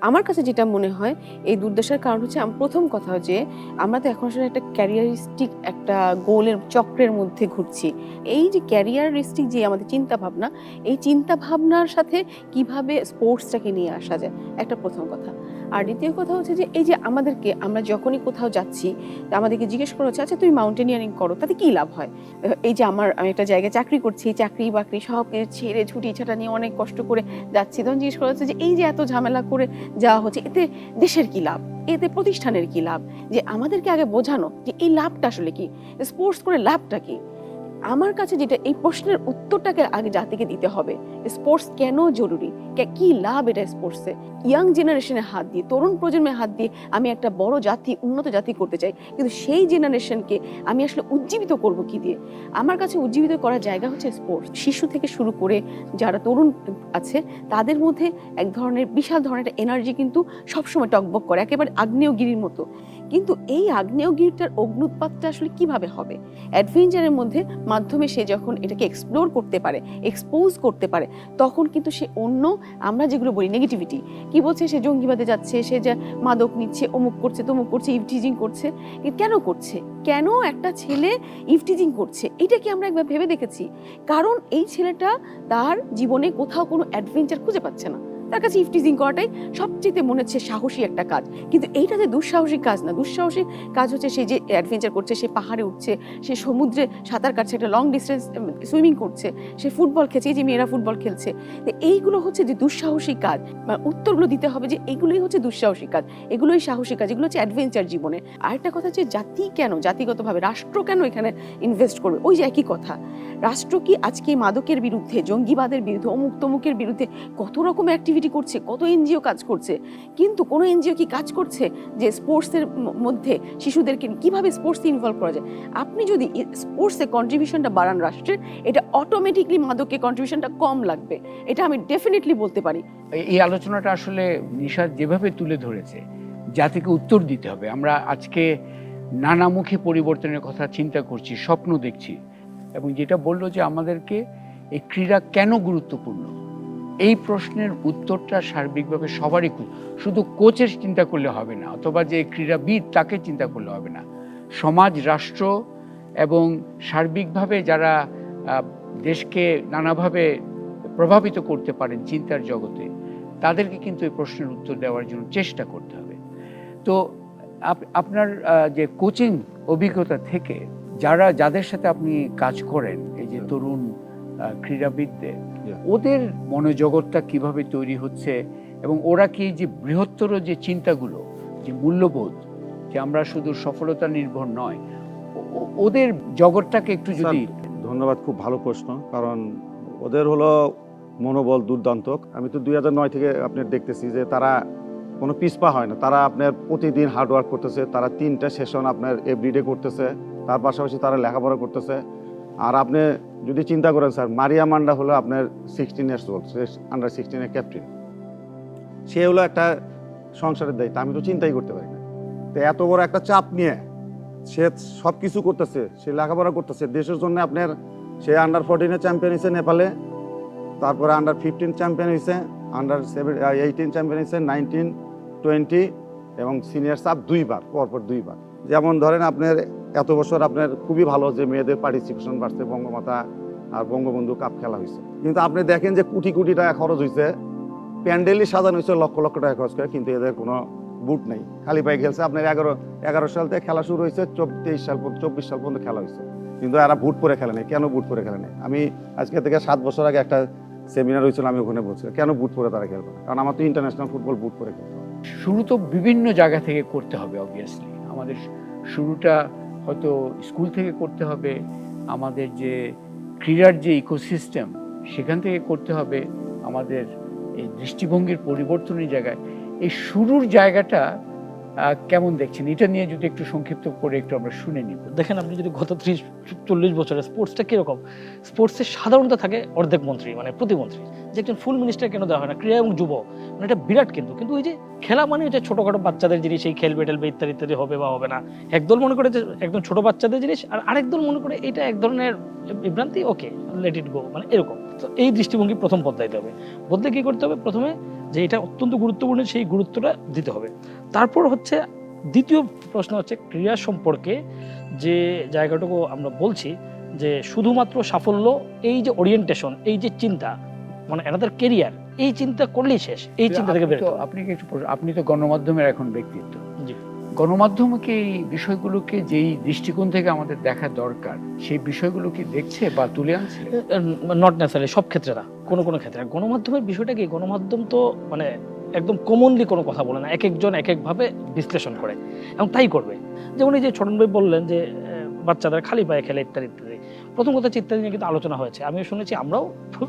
আমার কাছে যেটা মনে হয় এই দুর্দশার কারণ হচ্ছে, প্রথম কথা যে আমরা তো এখন আসলে একটা ক্যারিয়ারিস্টিক একটা গোলের চক্রের মধ্যে ঘুরছি। এই যে ক্যারিয়ারিস্টিক যে আমাদের চিন্তা ভাবনা, এই চিন্তা ভাবনার সাথে কিভাবে স্পোর্টসটাকে নিয়ে আসা যায়, একটা প্রথম কথা। আর দ্বিতীয় কথা হচ্ছে যে এই যে আমাদেরকে, আমরা যখনই কোথাও যাচ্ছি আমাদেরকে জিজ্ঞেস করা হচ্ছে আচ্ছা তুমি মাউন্টেনিয়ারিং করো, তাতে কী লাভ হয়? এই যে আমি একটা জায়গায় চাকরি করছি, চাকরি বাকরি সব ছেড়ে ছুটি ছাটা নিয়ে অনেক কষ্ট করে যাচ্ছি, তখন জিজ্ঞেস করা হচ্ছে যে এই যে এত ঝামেলা করে যাওয়া হচ্ছে, এতে দেশের কি লাভ, এতে প্রতিষ্ঠানের কি লাভ? যে আমাদেরকে আগে বোঝানো যে এই লাভটা আসলে কি, স্পোর্টস করে লাভটা কি। আমার কাছে যেটা, এই প্রশ্নের উত্তরটাকে আগে জাতিকে দিতে হবে। স্পোর্টস কেন জরুরি, কি লাভ এটা স্পোর্টসে? ইয়াং জেনারেশনের হাত দিয়ে, তরুণ প্রজন্মের হাত দিয়ে আমি একটা বড় জাতি, উন্নত জাতি করতে চাই, কিন্তু সেই জেনারেশনকে আমি আসলে উজ্জীবিত করব কি দিয়ে? আমার কাছে উজ্জীবিত করার জায়গা হচ্ছে স্পোর্টস। শিশু থেকে শুরু করে যারা তরুণ আছে তাদের মধ্যে এক ধরনের বিশাল ধরনের একটা এনার্জি কিন্তু সবসময় টকবক করে, একেবারে আগ্নেয়গিরির মতো। কিন্তু এই আগ্নেয়গিরিটার অগ্নুৎপাতটা আসলে কিভাবে হবে? অ্যাডভেঞ্চারের মধ্যে মাধ্যমে সে যখন এটাকে এক্সপ্লোর করতে পারে, এক্সপোজ করতে পারে, তখন কিন্তু সে অন্য, আমরা যেগুলো বলি নেগেটিভিটি, কি বলছে, সে জঙ্গিবাদে যাচ্ছে, সে যে মাদক নিচ্ছে, অমুক করছে, তমুক করছে, ইভটিজিং করছে, কেন করছে? কেন একটা ছেলে ইভটিজিং করছে? এটা কি আমরা একবার ভেবে দেখেছি? কারণ এই ছেলেটা তার জীবনে কোথাও কোনো অ্যাডভেঞ্চার খুঁজে পাচ্ছে না, তার কাছে ইভটিজিং করাটাই সবচেয়ে মনে হচ্ছে সাহসী একটা কাজ। কিন্তু এইটা যে দুঃসাহসিক কাজ না, দুঃসাহসিক কাজ হচ্ছে সে যে অ্যাডভেঞ্চার করছে, সে পাহাড়ে উঠছে, সে সমুদ্রে সাঁতার কাটছে, একটা লং ডিস্টেন্স সুইমিং করছে, সে ফুটবল খেলছে, এই যে মেয়েরা ফুটবল খেলছে, এইগুলো হচ্ছে যে দুঃসাহসিক কাজ। উত্তরগুলো দিতে হবে যে এগুলোই হচ্ছে দুঃসাহসিক কাজ, এগুলোই সাহসিক কাজ, এগুলো হচ্ছে অ্যাডভেঞ্চার জীবনে। আরেকটা কথা হচ্ছে জাতি কেন, জাতিগতভাবে রাষ্ট্র কেন এখানে ইনভেস্ট করবে? ওই যে একই কথা, রাষ্ট্র কি আজকে মাদকের বিরুদ্ধে, জঙ্গিবাদের বিরুদ্ধে, অমুক তমুকের বিরুদ্ধে কত রকম অ্যাক্টিভিটি করছে, কত এনজিও কাজ করছে, কিন্তু কোনো এনজিও কি কাজ করছে যে স্পোর্টসের মধ্যে শিশুদেরকে কিভাবে স্পোর্টসে ইনভলভ করা যায়? আপনি যদি স্পোর্টসে কন্ট্রিবিউশনটা বাড়ান রাষ্ট্রের, এটা অটোমেটিকলি মাদকে কন্ট্রিবিউশনটা কম লাগবে, এটা আমি ডেফিনেটলি বলতে পারি। এই আলোচনাটা আসলে নিশাদ যেভাবে তুলে ধরেছে, জাতিকে উত্তর দিতে হবে। আমরা আজকে নানামুখী পরিবর্তনের কথা চিন্তা করছি, স্বপ্ন দেখছি, এবং যেটা বললো যে আমাদেরকে এই ক্রীড়া কেন গুরুত্বপূর্ণ, এই প্রশ্নের উত্তরটা সার্বিকভাবে সবারই, শুধু কোচের চিন্তা করলে হবে না, অথবা যে ক্রীড়াবিদ তাকে চিন্তা করলে হবে না, সমাজ, রাষ্ট্র এবং সার্বিকভাবে যারা দেশকে নানাভাবে প্রভাবিত করতে পারেন চিন্তার জগতে, তাদেরকে কিন্তু এই প্রশ্নের উত্তর দেওয়ার জন্য চেষ্টা করতে হবে। তো আপনার যে কোচিং অভিজ্ঞতা থেকে যাদের সাথে আপনি কাজ করেন, এই যে তরুণ ক্রীড়াবিদদের, ওদের মনোজগৎটা কিভাবে তৈরি হচ্ছে এবং ওরা কি যে বৃহত্তর যে চিন্তাগুলো, যে মূল্যবোধ, যে আমরা শুধু সফলতা নির্ভর নয়, ওদের জগৎটাকে একটু যদি। ধন্যবাদ, খুব ভালো প্রশ্ন। কারণ ওদের হলো মনোবল দুর্দান্ত। আমি তো 2009 থেকে আপনার দেখতেছি যে তারা কোনো পিছপা হয় না। তারা আপনার প্রতিদিন হার্ডওয়ার্ক করতেছে, তারা 3টা সেশন আপনার এভরিডে করতেছে, তার পাশাপাশি তারা লেখাপড়া করতেছে। আর আপনি যদি চিন্তা করেন স্যার, মারিয়া মান্ডা হলো আপনার 16 ইয়ার্স ওল্ড, সে আন্ডার 16-এর ক্যাপ্টেন। সে হলো একটা সংসারের দায়িত্ব, আমি তো চিন্তাই করতে পারি না। তো এত বড় একটা চাপ নিয়ে সে সব কিছু করতেছে, সে লেখাপড়া করতেছে দেশের জন্য। আপনার সে আন্ডার 14-এ চ্যাম্পিয়ন হয়েছে নেপালে, তারপরে আন্ডার 15 চ্যাম্পিয়ন হয়েছে, আন্ডার 18 চ্যাম্পিয়ন হয়েছে, 19, 20 এবং সিনিয়র সাব 2বার, পরপর 2বার। যেমন ধরেন আপনার এত বছর আপনার খুবই ভালো যে মেয়েদের পার্টিসিপেশন বাড়ছে, বঙ্গমাতা আর বঙ্গবন্ধু কাপ খেলা হয়েছে। কিন্তু আপনি দেখেন যে কোটি কোটি টাকা খরচ হয়েছে, প্যান্ডেলই সাজানো হয়েছে লক্ষ লক্ষ টাকা খরচ করে, কিন্তু এদের কোনো বুট নেই, খালি পায়ে খেলছে। আপনার 11 সাল থেকে খেলা শুরু হয়েছে, 24 সাল পর্যন্ত খেলা হয়েছে, কিন্তু এরা বুট পরে খেলে নেই। কেন বুট পরে খেলে নেই? আমি আজকে থেকে 7 বছর আগে একটা সেমিনার হয়েছিল, আমি ওখানে বলছিলাম কেন বুট পরে তারা খেলবে না, কারণ আমার তো ইন্টারন্যাশনাল ফুটবল বুট পরে খেলতে হবে। শুরু তো বিভিন্ন জায়গা থেকে করতে হবে, অবভিয়াসলি আমাদের শুরুটা হয়তো স্কুল থেকে করতে হবে, আমাদের যে ক্রীড়ার যে ইকোসিস্টেম সেখান থেকে করতে হবে, আমাদের এই দৃষ্টিভঙ্গির পরিবর্তনের জায়গায়। এই শুরুর জায়গাটা কেমন দেখছেন, এটা নিয়ে যদি একটু সংক্ষিপ্ত করে একটু আমরা শুনে নিব। দেখেন, আপনি যদি গত 30-40 বছরে স্পোর্টসটা কীরকম, স্পোর্টসের সাধারণত থাকে অর্ধেক মন্ত্রী, মানে প্রতিমন্ত্রী, যে একজন ফুল মিনিস্টার কেন দেওয়া হয় না, ক্রীড়া এবং যুব, মানে এটা বিরাট। কিন্তু ওই যে খেলা মানে এটা ছোটোখাটো বাচ্চাদের জিনিস, এই খেলবে টেলবে ইত্যাদি ইত্যাদি, হবে বা হবে না। একদল মনে করে যে একদম ছোটো বাচ্চাদের জিনিস, আর আরেক দল মনে করে এটা এক ধরনের বিভ্রান্তি, ওকে লেট ইট গো, মানে এরকম। তো এই দৃষ্টিভঙ্গি প্রথম বদলাইতে হবে। বদলে কী করতে হবে? প্রথমে যে এটা অত্যন্ত গুরুত্বপূর্ণ, সেই গুরুত্বটা দিতে হবে। তারপর হচ্ছে দ্বিতীয় প্রশ্ন হচ্ছে ক্রীড়া সম্পর্কে যে জায়গাটুকু আমরা বলছি যে শুধুমাত্র সাফল্য, এই যে ওরিয়েন্টেশন, এই যে চিন্তা, মানে এনাদের কেরিয়ার, এই চিন্তা করলেই শেষ। এই চিন্তা থেকে বের হতে। আপনি তো গণমাধ্যমের এখন ব্যক্তিত্ব, জি, গণমাধ্যমকে এই বিষয়গুলোকে যেই দৃষ্টিকোণ থেকে আমাদের দেখা দরকার, সেই বিষয়গুলো কি দেখছে বা তুলে আনছে? নট নেসারি, সব ক্ষেত্রে না, কোনো ক্ষেত্রে। গণমাধ্যমের বিষয়টা কি, গণমাধ্যম তো মানে একদম কমনলি কোনো কথা বলে না, এক একজন এক একভাবে বিশ্লেষণ করে এবং তাই করবে। যেমন এই যে ছোটন ভাই বললেন যে বাচ্চাদের খালি পায়ে খেলে ইত্যাদি ইত্যাদি, প্রথম কথা ইত্যাদি নিয়ে কিন্তু আলোচনা হয়েছে, আমিও শুনেছি, আমরাও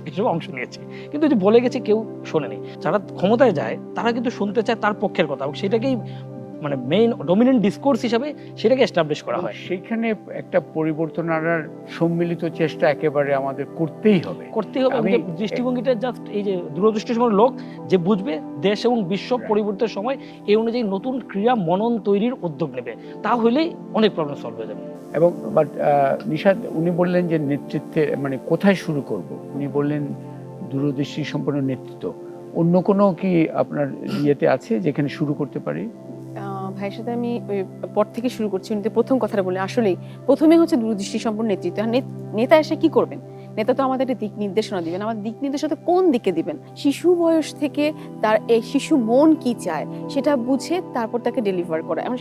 কিছু অংশ নিয়েছি, কিন্তু যে বলে গেছে কেউ শোনেনি। যারা ক্ষমতায় যায় তারা কিন্তু শুনতে চায় তার পক্ষের কথা, এবং সেটাকেই মানে মেইন ডমিনেন্ট ডিসকোর্স হিসাবে সেটাকে এস্টাবলিশ করা হয়। সেইখানে একটা পরিবর্তন আনার সম্মিলিত চেষ্টা একেবারে আমাদের করতেই হবে। দৃষ্টিভঙ্গিটা জাস্ট এই যে দূরদৃষ্টি সম্পন্ন লোক যে বুঝবে দেশ এবং বিশ্ব পরিবর্তনের সময় এই অনুযায়ী নতুন ক্রীড়া মনন তৈরির উদ্যোগ নেবে, তা হলেই অনেক প্রবলেম সলভ হয়ে যাবে। এবং বাট নিশাদ, উনি বললেন যে নেতৃত্বে মানে কোথায় শুরু করব, উনি বললেন দূরদৃষ্টি সম্পন্ন নেতৃত্ব। অন্য কোনো কি আপনার ইয়েতে আছে যেখানে শুরু করতে পারি? ভাইয়ের সাথে আমি ওই পর থেকে শুরু করছি। উনি তো প্রথম কথাটা বলে, আসলেই প্রথমে হচ্ছে দূরদৃষ্টি সম্পন্ন নেতৃত্ব। নেতা এসে কি করবেন? নেতা তো আমাদের একটা দিক নির্দেশনা দিবেন। আমাদের দিক নির্দেশনা কোন দিকে দিবেন? শিশু বয়স থেকে তার এই শিশু মন কি চায় সেটা বুঝে তারপর তাকে ডেলিভার করা। এমন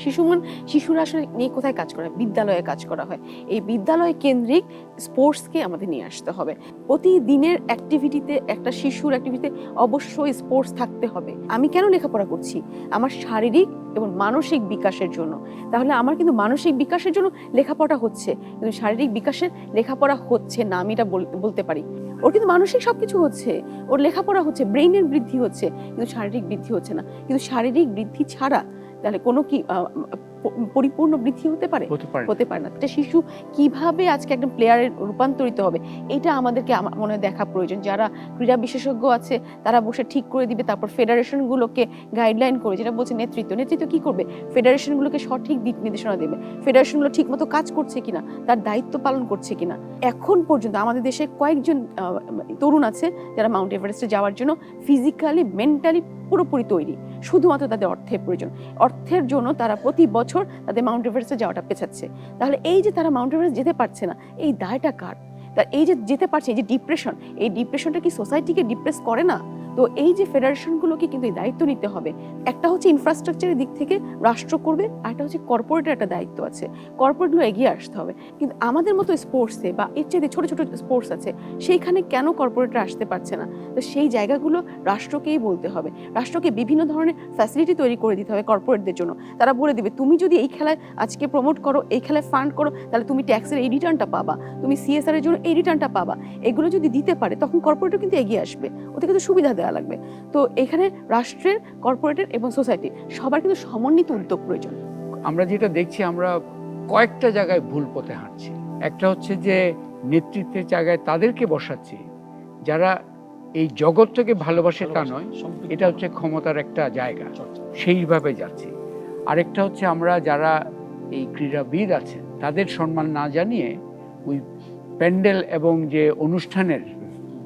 শিশুরা আসলে নিয়ে কোথায় কাজ করা হয়? বিদ্যালয়ে কাজ করা হয়। এই বিদ্যালয় কেন্দ্রিক স্পোর্টসকে আমাদের নিয়ে আসতে হবে। প্রতিদিনের অ্যাক্টিভিটিতে, একটা শিশুর অ্যাক্টিভিটিতে অবশ্যই স্পোর্টস থাকতে হবে। আমি কেন লেখাপড়া করছি? আমার শারীরিক এবং মানসিক বিকাশের জন্য। তাহলে আমার কিন্তু মানসিক বিকাশের জন্য লেখাপড়া হচ্ছে, কিন্তু শারীরিক বিকাশের লেখাপড়া হচ্ছে না, আমি এটা বলতে পারি। ওর কিন্তু মানসিক সবকিছু হচ্ছে, ওর লেখাপড়া হচ্ছে, ব্রেইনের বৃদ্ধি হচ্ছে, কিন্তু শারীরিক বৃদ্ধি হচ্ছে না। কিন্তু শারীরিক বৃদ্ধি ছাড়া তাহলে কোনো কি পরিপূর্ণ বৃদ্ধি হতে পারে? হতে পারে না। একটা শিশু কিভাবে আজকে একদম প্লেয়ারে রূপান্তরিত হবে, এটা আমাদেরকে আমার মনে হয় দেখা প্রয়োজন। যারা ক্রীড়া বিশেষজ্ঞ আছে তারা বসে ঠিক করে দিবে, তারপর ফেডারেশনগুলোকে গাইডলাইন করে, যেটা বলছে নেতৃত্ব কি করবে? ফেডারেশনগুলোকে সঠিক দিক নির্দেশনা দেবে, ফেডারেশনগুলো ঠিক মতো কাজ করছে কিনা, তার দায়িত্ব পালন করছে কিনা। এখন পর্যন্ত আমাদের দেশে কয়েকজন তরুণ আছে যারা মাউন্ট এভারেস্টে যাওয়ার জন্য ফিজিক্যালি মেন্টালি পুরোপুরি তৈরি, শুধুমাত্র তাদের অর্থের প্রয়োজন। অর্থের জন্য তারা প্রতি বছর তাদের মাউন্ট এভারেস্টে যাওয়াটা পেছাচ্ছে। তাহলে এই যে তারা মাউন্ট এভারেস্ট যেতে পারছে না, এই দায়টা কার? তার এই যে যেতে পারছে, এই যে ডিপ্রেশন, এই ডিপ্রেশনটা কি সোসাইটিকে ডিপ্রেস করে না? তো তো এই যে ফেডারেশনগুলোকে কিন্তু এই দায়িত্ব নিতে হবে। একটা হচ্ছে ইনফ্রাস্ট্রাকচারের দিক থেকে রাষ্ট্র করবে, আর একটা হচ্ছে কর্পোরেটের একটা দায়িত্ব আছে, কর্পোরেটগুলো এগিয়ে আসতে হবে। কিন্তু আমাদের মতো স্পোর্টসে বা এর চেয়ে ছোটো ছোটো স্পোর্টস আছে, সেইখানে কেন কর্পোরেটরা আসতে পারছে না? তো সেই জায়গাগুলো রাষ্ট্রকেই বলতে হবে। রাষ্ট্রকে বিভিন্ন ধরনের ফ্যাসিলিটি তৈরি করে দিতে হবে কর্পোরেটদের জন্য। তারা বলে দিবে, তুমি যদি এই খেলায় আজকে প্রমোট করো, এই খেলায় ফান্ড করো, তাহলে তুমি ট্যাক্সের এই রিটার্নটা পাবা, তুমি সিএসআর এর জন্য এই রিটার্নটা পাবা। এগুলো যদি দিতে পারে তখন কর্পোরেটও কিন্তু এগিয়ে আসবে, ওদের কিন্তু সুবিধা দেওয়া লাগবে। তো এখানে রাষ্ট্রের, কর্পোরেটের এবং সোসাইটি সবার কিন্তু সমন্বিত উদ্যোগ প্রয়োজন। আমরা যেটা দেখছি, আমরা কয়েকটা জায়গায় ভুল পথে হাঁটছি। একটা হচ্ছে যে নেতৃত্বের জায়গায় তাদেরকে বসাচ্ছি যারা এই জগৎটাকে ভালোবাসে তা নয়, এটা হচ্ছে ক্ষমতার একটা জায়গা, সেইভাবে যাচ্ছি। আরেকটা হচ্ছে আমরা যারা এই ক্রীড়াবিদ আছেন তাদের সম্মান না জানিয়ে ওই প্যান্ডেল এবং যে অনুষ্ঠানের,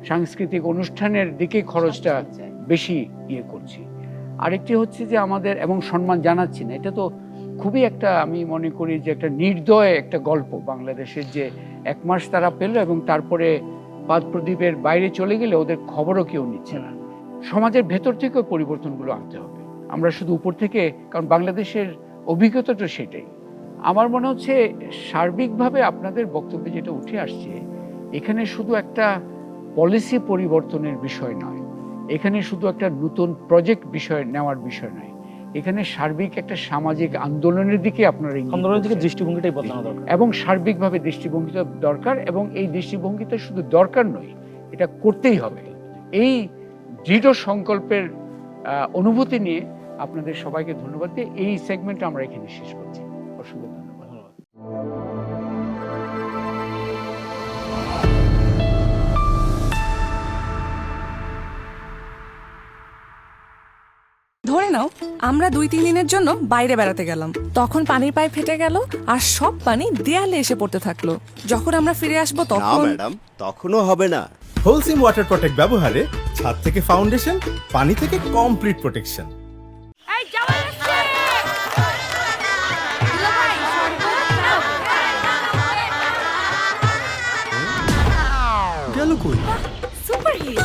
সাংস্কৃতিক অনুষ্ঠানের দিকে খরচটা বেশি ইয়ে করছি। আরেকটি হচ্ছে যে আমাদের এবং সম্মান জানাচ্ছি না। এটা তো খুবই একটা, আমি মনে করি যে একটা নির্দয় একটা গল্প বাংলাদেশের, যে 1 মাস তারা পেল এবং তারপরে পাদ প্রদীপের বাইরে চলে গেলে ওদের খবরও কেউ নিচ্ছে না। সমাজের ভেতর থেকেও পরিবর্তনগুলো আনতে হবে, আমরা শুধু উপর থেকে, কারণ বাংলাদেশের অভিজ্ঞতাটা সেটাই। আমার মনে হচ্ছে সার্বিকভাবে আপনাদের বক্তব্যে যেটা উঠে আসছে, এখানে শুধু একটা পলিসি পরিবর্তনের বিষয় নয়, এখানে শুধু একটা নতুন প্রজেক্ট বিষয় নেওয়ার বিষয় নয়, এখানে সার্বিক একটা সামাজিক আন্দোলনের দিকে আপনারা আন্দোলনের দিকে দৃষ্টিভঙ্গিটাই বদলানো দরকার এবং সার্বিকভাবে দৃষ্টিভঙ্গিটা দরকার। এবং এই দৃষ্টিভঙ্গিটা শুধু দরকার নয়, এটা করতেই হবে। এই দৃঢ় সংকল্পের অনুভূতি নিয়ে আপনাদের সবাইকে ধন্যবাদ দিয়ে এই সেগমেন্টটা আমরা এখানে শেষ করছি। অসংখ্য ধন্যবাদ। ধরে নাও আমরা 2-3 দিনের জন্য বাইরে বেড়াতে গেলাম, তখন পানির পাইপ ফেটে গেল আর সব পানি দেয়ালে এসে পড়তে থাকলো। যখন আমরা ফিরে আসবো তখন ম্যাডাম, তখনও হবে না। হোলসিম ওয়াটার প্রটেক্ট ব্যবহারে ছাদ থেকে ফাউন্ডেশন, পানি থেকে কমপ্লিট প্রোটেকশন। গেল কই? Super hit.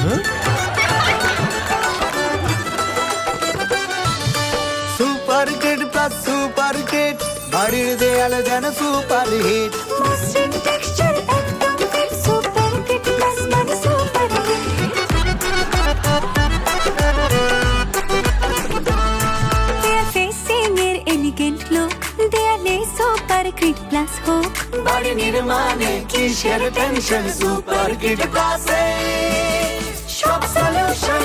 Super kid plus super kid, বাড়ির দেয়ালে যেন সুপার হিট। মসৃণ টেক্সচার একদম ফিট, সুপার কিড প্লাস মানে সুপার হিট। দেয়াল ফেসিং এর এলিগেন্ট লুক, দেয়ালে সুপার কিড প্লাস হোক। বাড়ি নির্মাণে কিসের টেনশন, সুপার কিড প্লাসে সব solution.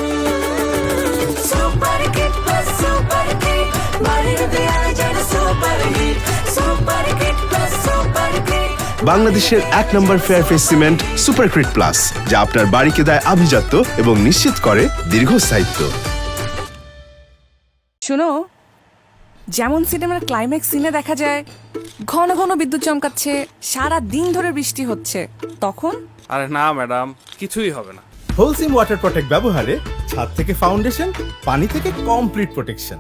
Super kid plus super kid, বাড়ির দেয়ালে যেন super hit. Super kid plus super kid. বাংলাদেশের 1 number fairface cement Supercrete plus, যা আপনার বাড়িকে দেয় আভিজাত্য এবং নিশ্চিত করে দীর্ঘস্থায়িত্ব। শোনো, যেমন সিনেমার ক্লাইম্যাক্স সিনে দেখা যায় ঘন ঘন বিদ্যুৎ চমকাচ্ছে, সারা দিন ধরে বৃষ্টি হচ্ছে, তখন আরে না ম্যাডাম, কিছুই হবে না। হোলসিম ওয়াটার প্রটেক্ট ব্যবহারে ছাদ থেকে ফাউন্ডেশন, পানি থেকে কমপ্লিট প্রোটেকশন।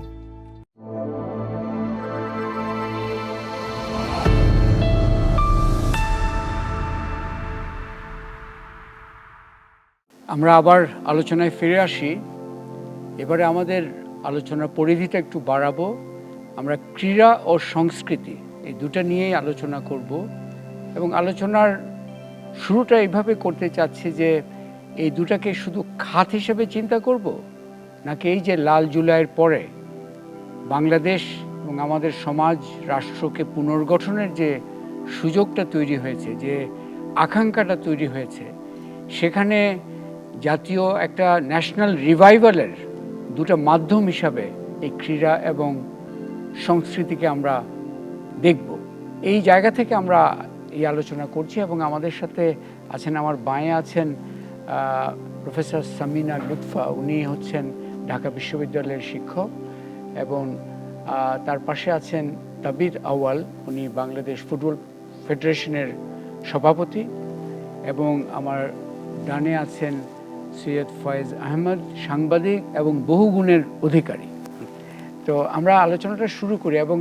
আমরা আবার আলোচনায় ফিরে আসি। এবারে আমাদের আলোচনার পরিধিটা একটু বাড়াবো। আমরা ক্রীড়া ও সংস্কৃতি এই দুটা নিয়েই আলোচনা করব এবং আলোচনার শুরুটা এইভাবে করতে চাচ্ছি যে এই দুটাকে শুধু খাত হিসেবে চিন্তা করব, নাকি এই যে লাল জুলাইয়ের পরে বাংলাদেশ এবং আমাদের সমাজ রাষ্ট্রকে পুনর্গঠনের যে সুযোগটা তৈরি হয়েছে, যে আকাঙ্ক্ষাটা তৈরি হয়েছে, সেখানে জাতীয় একটা ন্যাশনাল রিভাইভালের দুটো মাধ্যম হিসাবে এই ক্রীড়া এবং সংস্কৃতিকে আমরা দেখব। এই জায়গা থেকে আমরা এই আলোচনা করছি এবং আমাদের সাথে আছেন, আমার বাঁয়ে আছেন প্রফেসর সামিনা লুৎফা, উনি হচ্ছেন ঢাকা বিশ্ববিদ্যালয়ের শিক্ষক, এবং তার পাশে আছেন তাবির আউয়াল, উনি বাংলাদেশ ফুটবল ফেডারেশনের সভাপতি, এবং আমার ডানে আছেন সৈয়দ ফয়েজ আহমদ, সাংবাদিক এবং বহুগুণের অধিকারী। তো আমরা আলোচনাটা শুরু করি এবং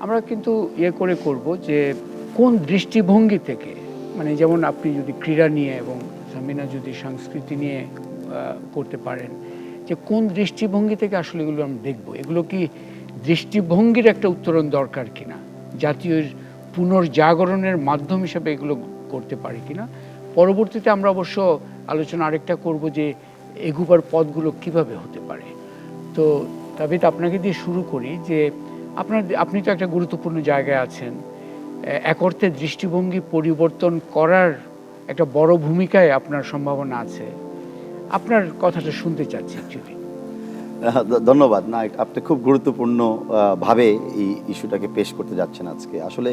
আমরা কিন্তু করে করব যে কোন দৃষ্টিভঙ্গি থেকে, মানে যেমন আপনি যদি ক্রীড়া নিয়ে এবং সামিনা যদি সংস্কৃতি নিয়ে করতে পারেন, যে কোন দৃষ্টিভঙ্গি থেকে আসলে এগুলো আমরা দেখব, এগুলো কি দৃষ্টিভঙ্গির একটা উত্তরণ দরকার কিনা, জাতীয় পুনর্জাগরণের মাধ্যম হিসেবে এগুলো করতে পারি কিনা। পরবর্তীতে আমরা অবশ্য আলোচনা আরেকটা করব যে এগুবার পথগুলো কিভাবে হতে পারে। তো তাবিদ, আপনাকে দিয়ে শুরু করি যে আপনি তো একটা গুরুত্বপূর্ণ জায়গায় আছেন, এক অর্থে দৃষ্টিভঙ্গি পরিবর্তন করার একটা বড় ভূমিকায় আপনার সম্ভাবনা আছে। আপনার কথাটা শুনতে চাচ্ছি অ্যাকচুয়ালি। ধন্যবাদ। না, আপনি খুব গুরুত্বপূর্ণ ভাবে এই ইস্যুটাকে পেশ করতে যাচ্ছেন আজকে। আসলে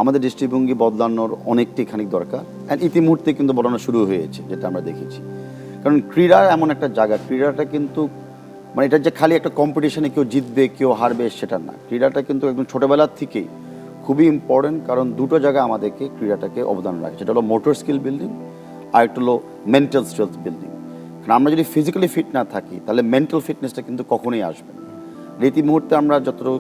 আমাদের দৃষ্টিভঙ্গি বদলানোর অনেকটাই খানিক দরকার, অ্যান্ড ইতিমধ্যে কিন্তু বদলানো শুরু হয়েছে, যেটা আমরা দেখেছি। কারণ ক্রীড়া এমন একটা জায়গা, ক্রীড়াটা কিন্তু মানে এটা যে খালি একটা কম্পিটিশনে কেউ জিতবে কেউ হারবে সেটা না। ক্রীড়াটা কিন্তু একদম ছোটোবেলার থেকেই খুবই ইম্পর্টেন্ট, কারণ দুটো জায়গায় আমাদেরকে ক্রীড়াটাকে অবদান রাখে। সেটা হলো মোটর স্কিল বিল্ডিং, আর একটা হলো মেন্টাল স্ট্রেংথ বিল্ডিং। কারণ আমরা যদি ফিজিক্যালি ফিট না থাকি তাহলে মেন্টাল ফিটনেসটা কিন্তু কখনোই আসবে না। রীতি মুহূর্তে আমরা যতটুকু